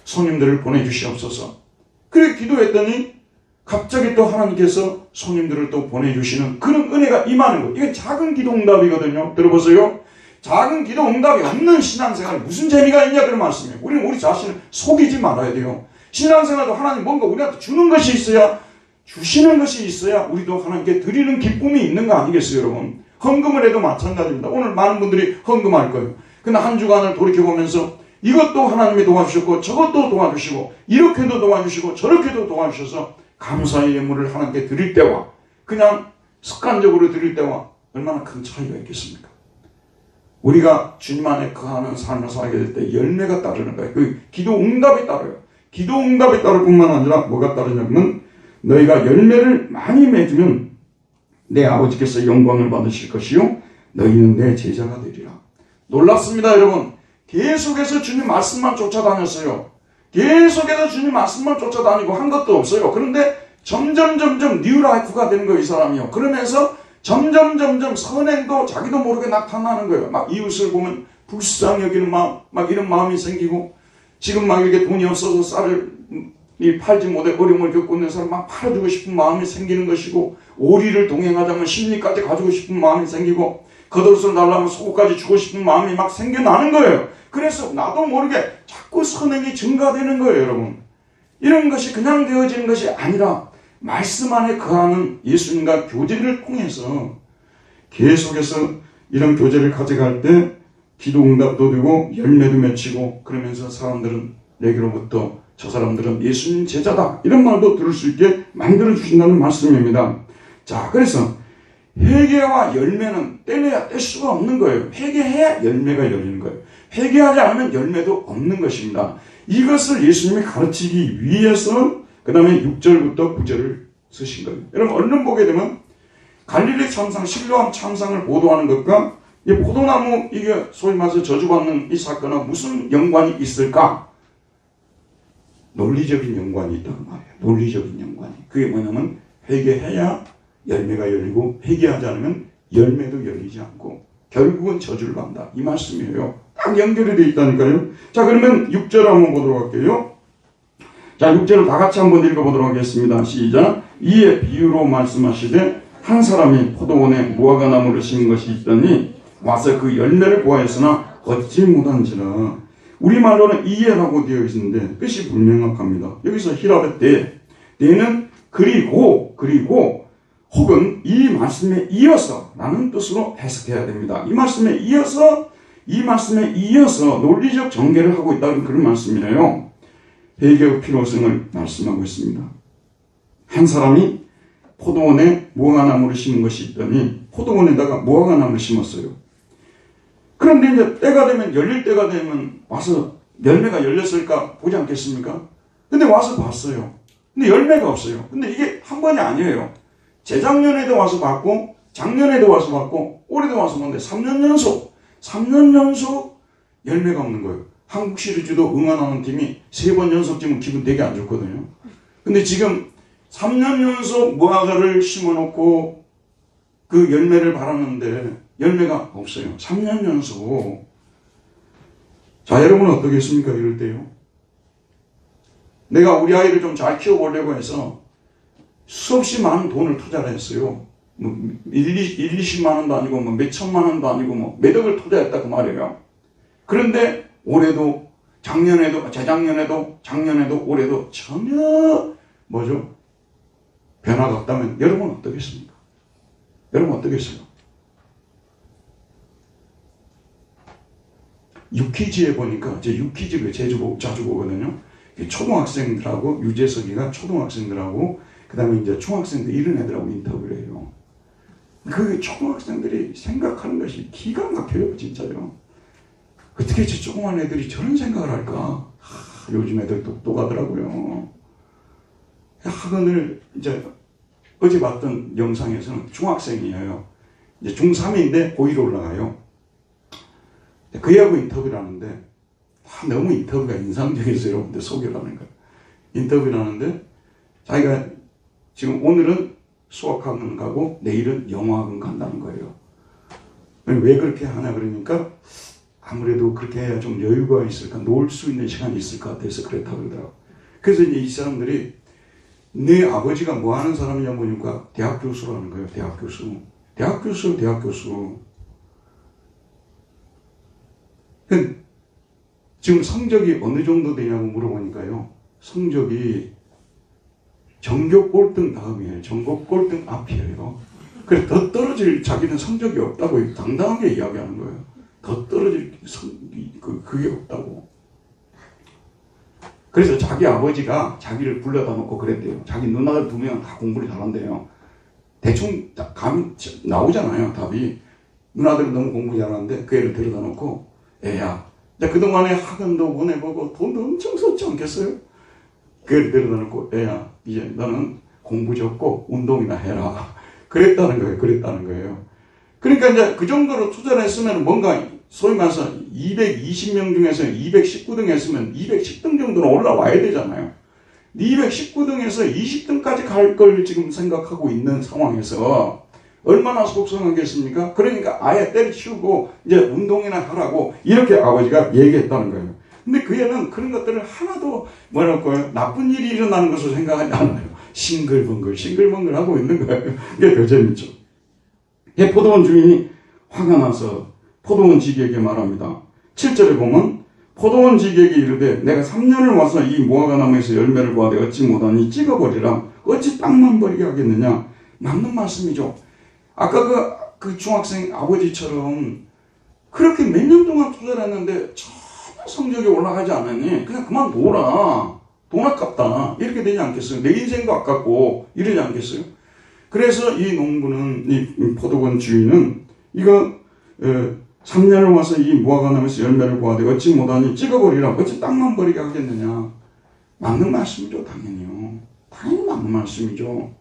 Speaker 1: 손님들을 보내주시옵소서. 그래 기도했더니 갑자기 또 하나님께서 손님들을 또 보내주시는 그런 은혜가 임하는 거예요. 이게 작은 기도 응답이거든요. 들어보세요. 작은 기도 응답이 없는 신앙생활에 무슨 재미가 있냐 그런 말씀이에요. 우리는 우리 자신을 속이지 말아야 돼요. 신앙생활도 하나님 뭔가 우리한테 주는 것이 있어야, 주시는 것이 있어야 우리도 하나님께 드리는 기쁨이 있는 거 아니겠어요, 여러분? 헌금을 해도 마찬가지입니다. 오늘 많은 분들이 헌금할 거예요. 근데 한 주간을 돌이켜보면서 이것도 하나님이 도와주셨고 저것도 도와주시고 이렇게도 도와주시고 저렇게도 도와주셔서 감사의 예물을 하나님께 드릴 때와 그냥 습관적으로 드릴 때와 얼마나 큰 차이가 있겠습니까? 우리가 주님 안에 거하는 삶을 살게 될 때 열매가 따르는 거예요. 그 기도 응답이 따라요. 기도 응답이 따를 뿐만 아니라 뭐가 따르냐면 너희가 열매를 많이 맺으면 내 아버지께서 영광을 받으실 것이요 너희는 내 제자가 되리라. 놀랍습니다, 여러분. 계속해서 주님 말씀만 쫓아다녔어요. 계속해서 주님 말씀만 쫓아다니고 한 것도 없어요. 그런데 점점 뉴라이프가 되는 거예요, 이 사람이요. 그러면서 점점 선행도 자기도 모르게 나타나는 거예요. 막 이웃을 보면 불쌍히 여기는 마음, 막 이런 마음이 생기고, 지금 막 이렇게 돈이 없어서 쌀을 팔지 못해 어려움을 겪고 있는 사람 막 팔아주고 싶은 마음이 생기는 것이고, 오리를 동행하자면 심리까지 가지고 싶은 마음이 생기고, 겉옷을 달라면 속옷까지 주고 싶은 마음이 막 생겨나는 거예요. 그래서 나도 모르게 자꾸 선행이 증가되는 거예요, 여러분. 이런 것이 그냥 되어지는 것이 아니라 말씀 안에 거하는 예수님과 교제를 통해서 계속해서 이런 교제를 가져갈 때 기도 응답도 되고 열매도 맺히고, 그러면서 사람들은 내게로부터 저 사람들은 예수님 제자다 이런 말도 들을 수 있게 만들어 주신다는 말씀입니다. 자, 그래서 회개와 열매는 떼내야 뗄 수가 없는 거예요. 회개해야 열매가 열리는 거예요. 회개하지 않으면 열매도 없는 것입니다. 이것을 예수님이 가르치기 위해서 그 다음에 6절부터 9절을 쓰신 거예요. 여러분 얼른 보게 되면 갈릴리 참상, 실로암 참상을 보도하는 것과 이 포도나무 이게 소위 말해서 저주받는 이 사건은 무슨 연관이 있을까? 논리적인 연관이 있다는 말이에요. 논리적인 연관이. 그게 뭐냐면 회개해야 열매가 열리고 회개하지 않으면 열매도 열리지 않고 결국은 저주를 받는다. 이 말씀이에요. 딱 연결이 되어 있다니까요. 자, 그러면 6절 한번 보도록 할게요. 자, 6절을 다 같이 한번 읽어보도록 하겠습니다. 시작. 이에 비유로 말씀하시되 한 사람이 포도원에 무화과 나무를 심은 것이 있더니 와서 그 열매를 보아했으나 얻지 못한지라. 우리말로는 이해라고 되어 있는데 뜻이 불명확합니다. 여기서 히라베 때는 그리고 혹은 이 말씀에 이어서 라는 뜻으로 해석해야 됩니다. 이 말씀에 이어서 논리적 전개를 하고 있다는 그런 말씀이에요. 회개의 필요성을 말씀하고 있습니다. 한 사람이 포도원에 무화과나무를 심은 것이 있더니 포도원에다가 무화과나무를 심었어요. 그런데 이제 때가 되면, 열릴 때가 되면 와서 열매가 열렸을까 보지 않겠습니까? 근데 와서 봤어요. 근데 열매가 없어요. 근데 이게 한 번이 아니에요. 재작년에도 와서 봤고, 작년에도 와서 봤고, 올해도 와서 봤는데 3년 연속 열매가 없는 거예요. 한국 시리즈도 응원하는 팀이 3번 연속 지면 기분 되게 안 좋거든요. 근데 지금 3년 연속 무화과를 심어놓고 그 열매를 바랐는데 열매가 없어요. 3년 연속. 자, 여러분은 어떻겠습니까? 이럴 때요. 내가 우리 아이를 좀 잘 키워보려고 해서 수없이 많은 돈을 투자를 했어요. 뭐 20만 원도 아니고 뭐 몇천만 원도 아니고 뭐 몇 억을 투자했다 그 말이에요. 그런데 올해도 작년에도 재작년에도 작년에도 올해도 전혀 뭐죠? 변화가 없다면 여러분 어떻겠습니까? 여러분 어떻겠어요? 유퀴즈에 보니까 제 유퀴즈를 자주 보거든요. 초등학생들하고 유재석이가 초등학생들하고 그 다음에 이제 중학생들 이런 애들하고 인터뷰를 해요. 그 초등학생들이 생각하는 것이 기가 막혀요, 진짜요. 어떻게 저 조그만 애들이 저런 생각을 할까? 요즘 애들 똑똑하더라고요. 학원을 이제 어제 봤던 영상에서는 중학생이에요. 이제 중3인데 고1 올라가요. 그 애하고 인터뷰를 하는데 너무 인터뷰가 인상적이어서 여러분들 소개를 하는 거예요. 인터뷰를 하는데 자기가 지금 오늘은 수학학원 가고 내일은 영어학원 간다는 거예요. 왜 그렇게 하냐 그러니까 아무래도 그렇게 해야 좀 여유가 있을까, 놀 수 있는 시간이 있을 것 같아서 그랬다고 그러더라고요. 그래서 이제 이 사람들이 네 아버지가 뭐 하는 사람이냐 보니까 대학 교수라는 거예요. 대학 교수. 지금 성적이 어느 정도 되냐고 물어보니까요. 성적이 전교 꼴등 다음이에요. 전교 꼴등 앞이에요. 그래서 더 떨어질 자기는 성적이 없다고 당당하게 이야기하는 거예요. 더 떨어질 그게 없다고. 그래서 자기 아버지가 자기를 불러다 놓고 그랬대요. 자기 누나들 2명 다 공부를 잘한대요. 대충 감 나오잖아요, 답이. 누나들은 너무 공부 잘하는데 그 애를 데려다 놓고 애야, 그동안에 학원도 보내보고 돈도 엄청 썼지 않겠어요? 그 애를 데려다 놓고 애야, 이제 너는 공부 적고 운동이나 해라. 그랬다는 거예요. 그러니까 이제 그 정도로 투자를 했으면 뭔가 소위 말해서 220명 중에서 219등 했으면 210등 정도는 올라와야 되잖아요. 219등에서 20등까지 갈 걸 지금 생각하고 있는 상황에서 얼마나 속상하겠습니까? 그러니까 아예 때려치우고 이제 운동이나 하라고 이렇게 아버지가 얘기했다는 거예요. 근데 그 애는 그런 것들을 하나도 뭐랄까요? 나쁜 일이 일어나는 것을 생각하지 않아요. 싱글벙글 하고 있는 거예요. 이게 더 재밌죠. 포도원 주인이 화가 나서 포도원 지기에게 말합니다. 7절에 보면 포도원 지기에게 이르되 내가 3년을 와서 이 무화과나무에서 열매를 보아되 어찌 못하니 찍어버리라. 어찌 땅만 버리게 하겠느냐. 맞는 말씀이죠. 아까 그 중학생 아버지처럼 그렇게 몇 년 동안 투자를 했는데 전혀 성적이 올라가지 않으니 그냥 그만둬라. 돈 아깝다. 이렇게 되지 않겠어요? 내 인생도 아깝고 이러지 않겠어요? 그래서 이 농부는, 이 포도원 주인은 이거 3년을 와서 이 무화과나무에서 열매를 보아되 어찌 못하니 찍어버리라. 어찌 땅만 버리게 하겠느냐. 맞는 말씀이죠. 당연히 맞는 말씀이죠.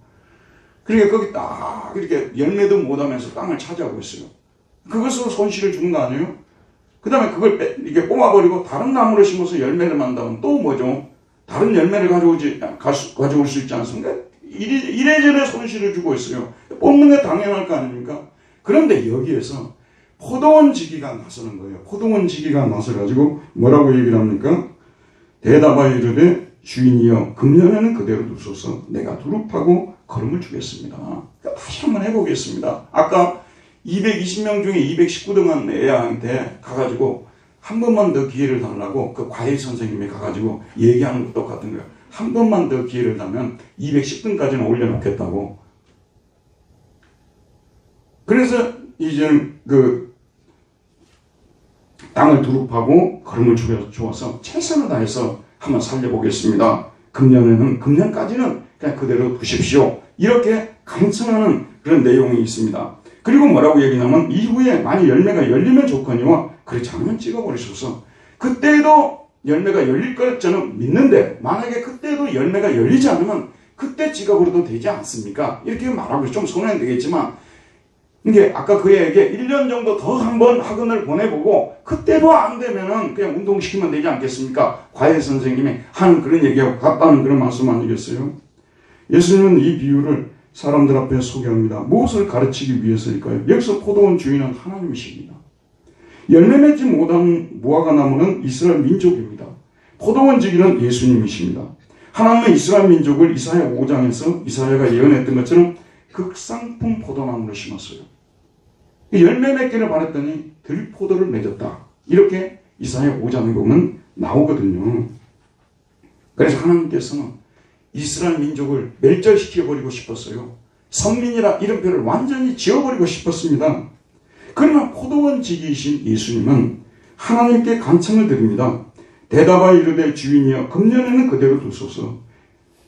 Speaker 1: 그러니까 거기 딱 이렇게 열매도 못하면서 땅을 차지하고 있어요. 그것으로 손실을 주는 거 아니에요? 그 다음에 그걸 이렇게 뽑아버리고 다른 나무를 심어서 열매를 만다면 또 뭐죠? 다른 열매를 가져올 수 있지 않습니까? 이래저래 손실을 주고 있어요. 뽑는 게 당연할 거 아닙니까? 그런데 여기에서 포도원 지기가 나서는 거예요. 포도원 지기가 나서가지고 뭐라고 얘기를 합니까? 대답하여 이르되 주인이여 금년에는 그대로 두소서 내가 두릅하고 거름을 주겠습니다. 다시 한번 해보겠습니다. 아까 220명 중에 219등한 애한테 가가지고 한 번만 더 기회를 달라고 그 과외 선생님이 가가지고 얘기하는 것도 똑같은 거예요. 한 번만 더 기회를 달면 210등까지는 올려놓겠다고. 그래서 이제는 그 땅을 두릅하고 걸음을 주어서 최선을 다해서 한번 살려보겠습니다. 금년까지는 그냥 그대로 두십시오. 이렇게 감청하는 그런 내용이 있습니다. 그리고 뭐라고 얘기하냐면 이후에 만약 열매가 열리면 좋거니와 그렇지 않으면 찍어버리소서. 그때도 열매가 열릴 걸 저는 믿는데 만약에 그때도 열매가 열리지 않으면 그때 찍어버려도 되지 않습니까? 이렇게 말하고 좀 손해는 되겠지만 이게 아까 그에게 1년 정도 더 한번 학원을 보내보고 그때도 안 되면은 그냥 운동시키면 되지 않겠습니까? 과외 선생님이 하는 그런 얘기하고 같다는 그런 말씀 아니겠어요? 예수님은 이 비유를 사람들 앞에 소개합니다. 무엇을 가르치기 위해서일까요? 여기서 포도원 주인은 하나님이십니다. 열매 맺지 못한 무화과 나무는 이스라엘 민족입니다. 포도원 주인은 예수님이십니다. 하나님은 이스라엘 민족을 이사야 5장에서 이사야가 예언했던 것처럼 극상품 포도나무를 심었어요. 열매 맺기를 바랬더니 들포도를 맺었다. 이렇게 이사야 5장에 보면 나오거든요. 그래서 하나님께서는 이스라엘 민족을 멸절시켜버리고 싶었어요. 성민이라 이름표를 완전히 지워버리고 싶었습니다. 그러나 포도원 지기이신 예수님은 하나님께 간청을 드립니다. 대답하여 이르되 주인이여 금년에는 그대로 두소서.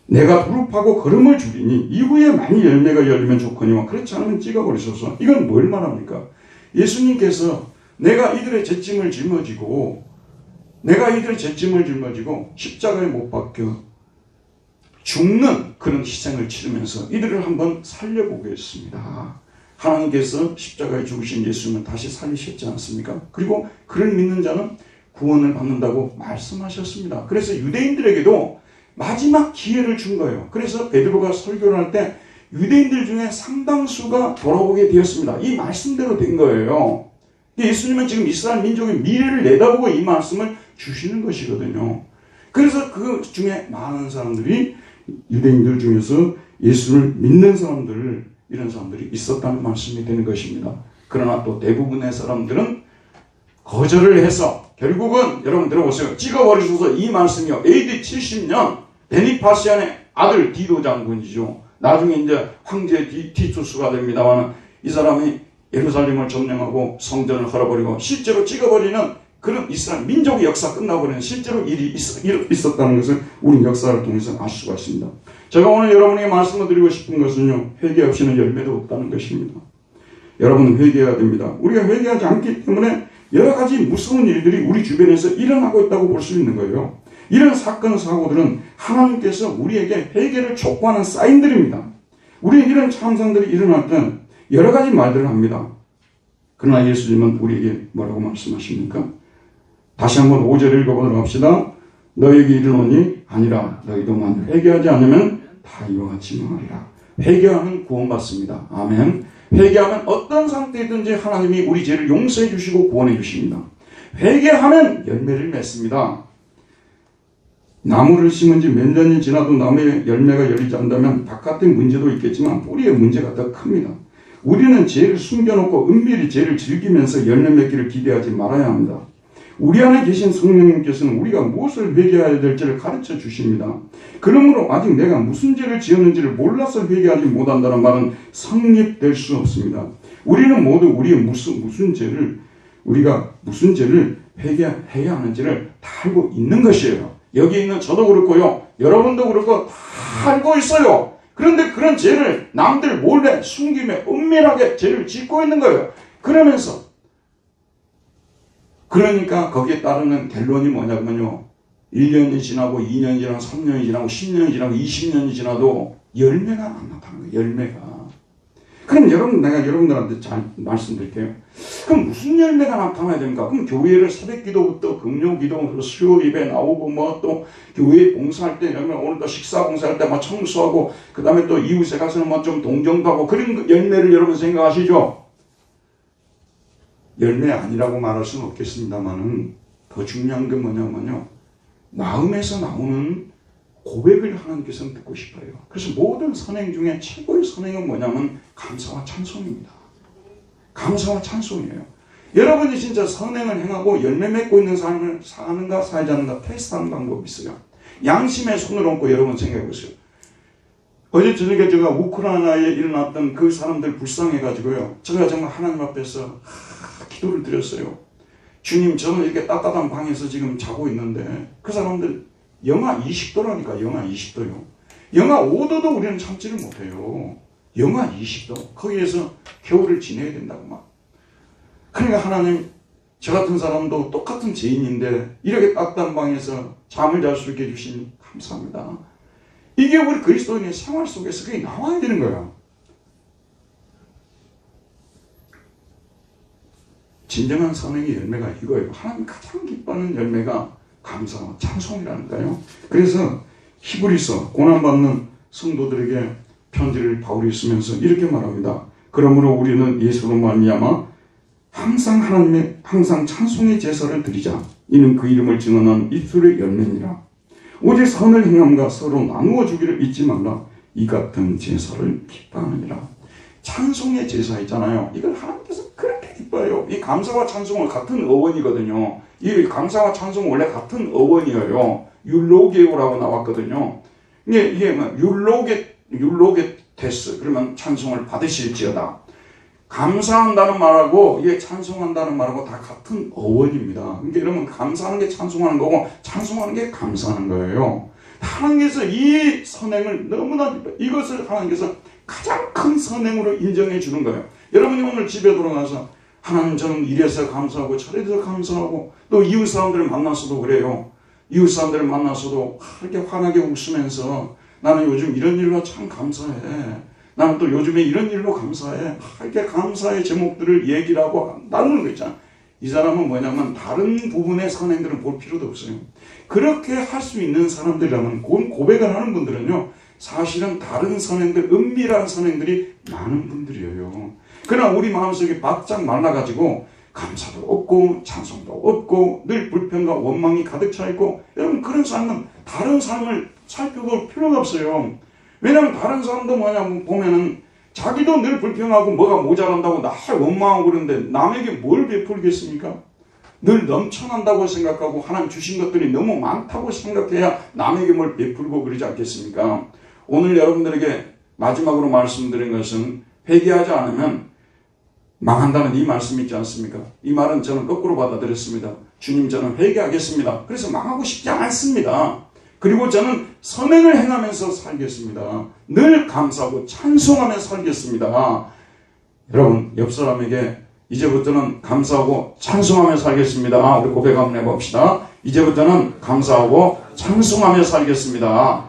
Speaker 1: 내가 두릅하고 걸음을 줄이니 이후에 많이 열매가 열리면 좋거니와 그렇지 않으면 찍어버리소서. 이건 뭘 말합니까? 예수님께서 내가 이들의 죄짐을 짊어지고 십자가에 못 박혀 죽는 그런 희생을 치르면서 이들을 한번 살려보겠습니다. 하나님께서 십자가에 죽으신 예수님을 다시 살리셨지 않습니까? 그리고 그를 믿는 자는 구원을 받는다고 말씀하셨습니다. 그래서 유대인들에게도 마지막 기회를 준 거예요. 그래서 베드로가 설교를 할 때 유대인들 중에 상당수가 돌아오게 되었습니다. 이 말씀대로 된 거예요. 예수님은 지금 이스라엘 민족의 미래를 내다보고 이 말씀을 주시는 것이거든요. 그래서 그 중에 많은 사람들이 유대인들 중에서 예수를 믿는 사람들, 이런 사람들이 있었다는 말씀이 되는 것입니다. 그러나 또 대부분의 사람들은 거절을 해서 결국은 여러분 들어보세요. 찍어버리셔서 이 말씀이요. AD 70년 베니파시안의 아들 디도 장군이죠. 나중에 이제 황제 티투스가 됩니다만 이 사람이 예루살렘을 점령하고 성전을 헐어버리고 실제로 찍어버리는 그런 이스라엘 민족의 역사 끝나버리는 실제로 일이 있었다는 것을 우리 역사를 통해서 알 수가 있습니다. 제가 오늘 여러분에게 말씀을 드리고 싶은 것은요. 회개 없이는 열매도 없다는 것입니다. 여러분은 회개해야 됩니다. 우리가 회개하지 않기 때문에 여러 가지 무서운 일들이 우리 주변에서 일어나고 있다고 볼 수 있는 거예요. 이런 사건, 사고들은 하나님께서 우리에게 회개를 촉구하는 사인들입니다. 우리는 이런 참상들이 일어날 때 여러 가지 말들을 합니다. 그러나 예수님은 우리에게 뭐라고 말씀하십니까? 다시 한번 5절 읽어보도록 합시다. 너에게 이르노니 아니라 너희도 만일 회개하지 않으면 다 이와 같이 망하리라. 회개하면 구원받습니다. 아멘. 회개하면 어떤 상태이든지 하나님이 우리 죄를 용서해 주시고 구원해 주십니다. 회개하면 열매를 맺습니다. 나무를 심은 지 몇 년이 지나도 나무에 열매가 열리지 않는다면 바깥의 문제도 있겠지만 뿌리의 문제가 더 큽니다. 우리는 죄를 숨겨놓고 은밀히 죄를 즐기면서 열매 맺기를 기대하지 말아야 합니다. 우리 안에 계신 성령님께서는 우리가 무엇을 회개해야 될지를 가르쳐 주십니다. 그러므로 아직 내가 무슨 죄를 지었는지를 몰라서 회개하지 못한다는 말은 성립될 수 없습니다. 우리는 모두 우리의 무슨 죄를 회개해야 하는지를 다 알고 있는 것이에요. 여기 있는 저도 그렇고요. 여러분도 그렇고 다 알고 있어요. 그런데 그런 죄를 남들 몰래 숨기며 은밀하게 죄를 짓고 있는 거예요. 그러니까 거기에 따르는 결론이 뭐냐면요. 1년이 지나고 2년이 지나고 3년이 지나고 10년이 지나고 20년이 지나도 열매가 안 나타나는 거예요. 열매가. 그럼 내가 여러분들한테 잘 말씀드릴게요. 그럼 무슨 열매가 나타나야 됩니까? 그럼 교회를 새벽기도부터 금요기도, 수요 예배 나오고 또 교회 봉사할 때 오늘 또 식사 봉사할 때 청소하고 그 다음에 또 이웃에 가서는 좀 동정도 하고 그런 열매를 여러분 생각하시죠? 열매 아니라고 말할 수는 없겠습니다만은 더 중요한 게 뭐냐면요. 마음에서 나오는 고백을 하나님께서는 듣고 싶어요. 그래서 모든 선행 중에 최고의 선행은 뭐냐면 감사와 찬송입니다. 감사와 찬송이에요. 여러분이 진짜 선행을 행하고 열매 맺고 있는 삶을 사는가 살지 않는가 테스트하는 방법이 있어요. 양심에 손을 얹고 여러분 생각해 보세요. 어제 저녁에 제가 우크라이나에 일어났던 그 사람들 불쌍해가지고요. 제가 정말 하나님 앞에서 기도를 드렸어요. 주님, 저는 이렇게 따뜻한 방에서 지금 자고 있는데 그 사람들 영하 20도라니까. 영하 20도요. 영하 5도도 우리는 참지를 못해요. 영하 20도. 거기에서 겨울을 지내야 된다고 막. 그러니까 하나님, 저 같은 사람도 똑같은 죄인인데 이렇게 따뜻한 방에서 잠을 잘 수 있게 해주시니 감사합니다. 이게 우리 그리스도인의 생활 속에서 그게 나와야 되는 거야. 진정한 선행의 열매가 이거예요. 하나님 가장 기뻐하는 열매가 감사와 찬송이라는 거예요. 그래서 히브리서 고난받는 성도들에게 편지를 바울이 쓰면서 이렇게 말합니다. 그러므로 우리는 예수로 말미암아 항상 찬송의 제사를 드리자. 이는 그 이름을 증언한 입술의 열매니라. 오직 선을 행함과 서로 나누어 주기를 잊지 말라. 이 같은 제사를 기뻐하느니라. 찬송의 제사 있잖아요. 이걸 하나님께서 그렇게 기뻐해요. 이 감사와 찬송은 같은 어원이거든요. 이 감사와 찬송은 원래 같은 어원이에요. 율로게오라고 나왔거든요. 이게 뭐 율로게테스 그러면 찬송을 받으실지어다. 감사한다는 말하고 이게 찬송한다는 말하고 다 같은 어원입니다. 그러니까 여러분 감사하는 게 찬송하는 거고 찬송하는 게 감사하는 거예요. 하나님께서 이 선행을 너무나 이것을 하나님께서 가장 큰 선행으로 인정해 주는 거예요. 여러분이 오늘 집에 돌아가서 하나님 저는 이래서 감사하고 저래서 감사하고 또 이웃 사람들을 만나서도 그래요. 이웃 사람들을 만나서도 이렇게 환하게 웃으면서 나는 요즘 이런 일로 참 감사해. 나는 또 요즘에 이런 일로 감사해. 이렇게 감사의 제목들을 얘기를 하고 나누는 거 있잖아. 이 사람은 뭐냐면 다른 부분의 선행들은 볼 필요도 없어요. 그렇게 할 수 있는 사람들이라면 고백을 하는 분들은요. 사실은 다른 선행들, 은밀한 선행들이 많은 분들이에요. 그러나 우리 마음속에 바짝 말라가지고 감사도 없고 찬송도 없고 늘 불평과 원망이 가득 차 있고 여러분 그런 사람은 다른 삶을 살펴볼 필요가 없어요. 왜냐하면 다른 사람도 뭐냐면 보면은 자기도 늘 불평하고 뭐가 모자란다고 나 원망하고 그러는데 남에게 뭘 베풀겠습니까? 늘 넘쳐난다고 생각하고 하나님 주신 것들이 너무 많다고 생각해야 남에게 뭘 베풀고 그러지 않겠습니까? 오늘 여러분들에게 마지막으로 말씀드린 것은 회개하지 않으면 망한다는 이 말씀이 있지 않습니까? 이 말은 저는 거꾸로 받아들였습니다. 주님 저는 회개하겠습니다. 그래서 망하고 싶지 않습니다. 그리고 저는 선행을 행하면서 살겠습니다. 늘 감사하고 찬송하며 살겠습니다. 여러분 옆 사람에게 이제부터는 감사하고 찬송하며 살겠습니다. 우리 고백 한번 해봅시다. 이제부터는 감사하고 찬송하며 살겠습니다.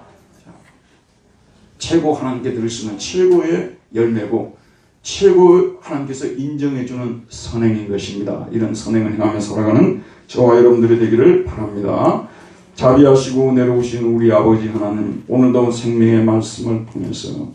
Speaker 1: 최고 하나님께 드릴 수 있는 최고의 열매고 최고 하나님께서 인정해주는 선행인 것입니다. 이런 선행을 행하며 살아가는 저와 여러분들이 되기를 바랍니다. 자비하시고 은혜로우신 우리 아버지 하나님, 오늘도 생명의 말씀을 통해서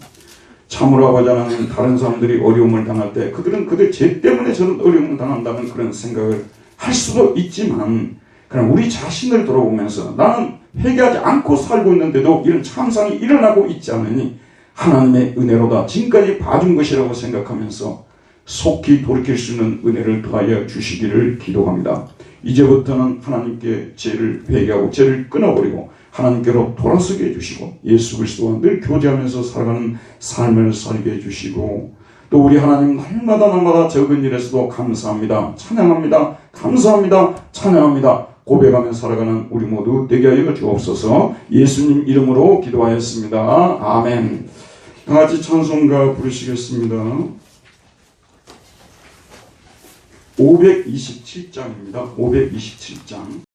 Speaker 1: 참으로 아버지 하나님, 다른 사람들이 어려움을 당할 때 그들은 그들 죄 때문에 저는 어려움을 당한다는 그런 생각을 할 수도 있지만 그럼 우리 자신을 돌아보면서 나는 회개하지 않고 살고 있는데도 이런 참상이 일어나고 있지 않으니 하나님의 은혜로다 지금까지 봐준 것이라고 생각하면서 속히 돌이킬 수 있는 은혜를 더하여 주시기를 기도합니다. 이제부터는 하나님께 죄를 회개하고 죄를 끊어버리고 하나님께로 돌아서게 해주시고 예수 그리스도와 늘 교제하면서 살아가는 삶을 살게 해주시고 또 우리 하나님 날마다 적은 일에서도 감사합니다. 찬양합니다. 감사합니다. 찬양합니다. 고백하며 살아가는 우리 모두 되게 하여 주옵소서. 예수님 이름으로 기도하였습니다. 아멘. 다같이 찬송가 부르시겠습니다. 527장입니다. 527장.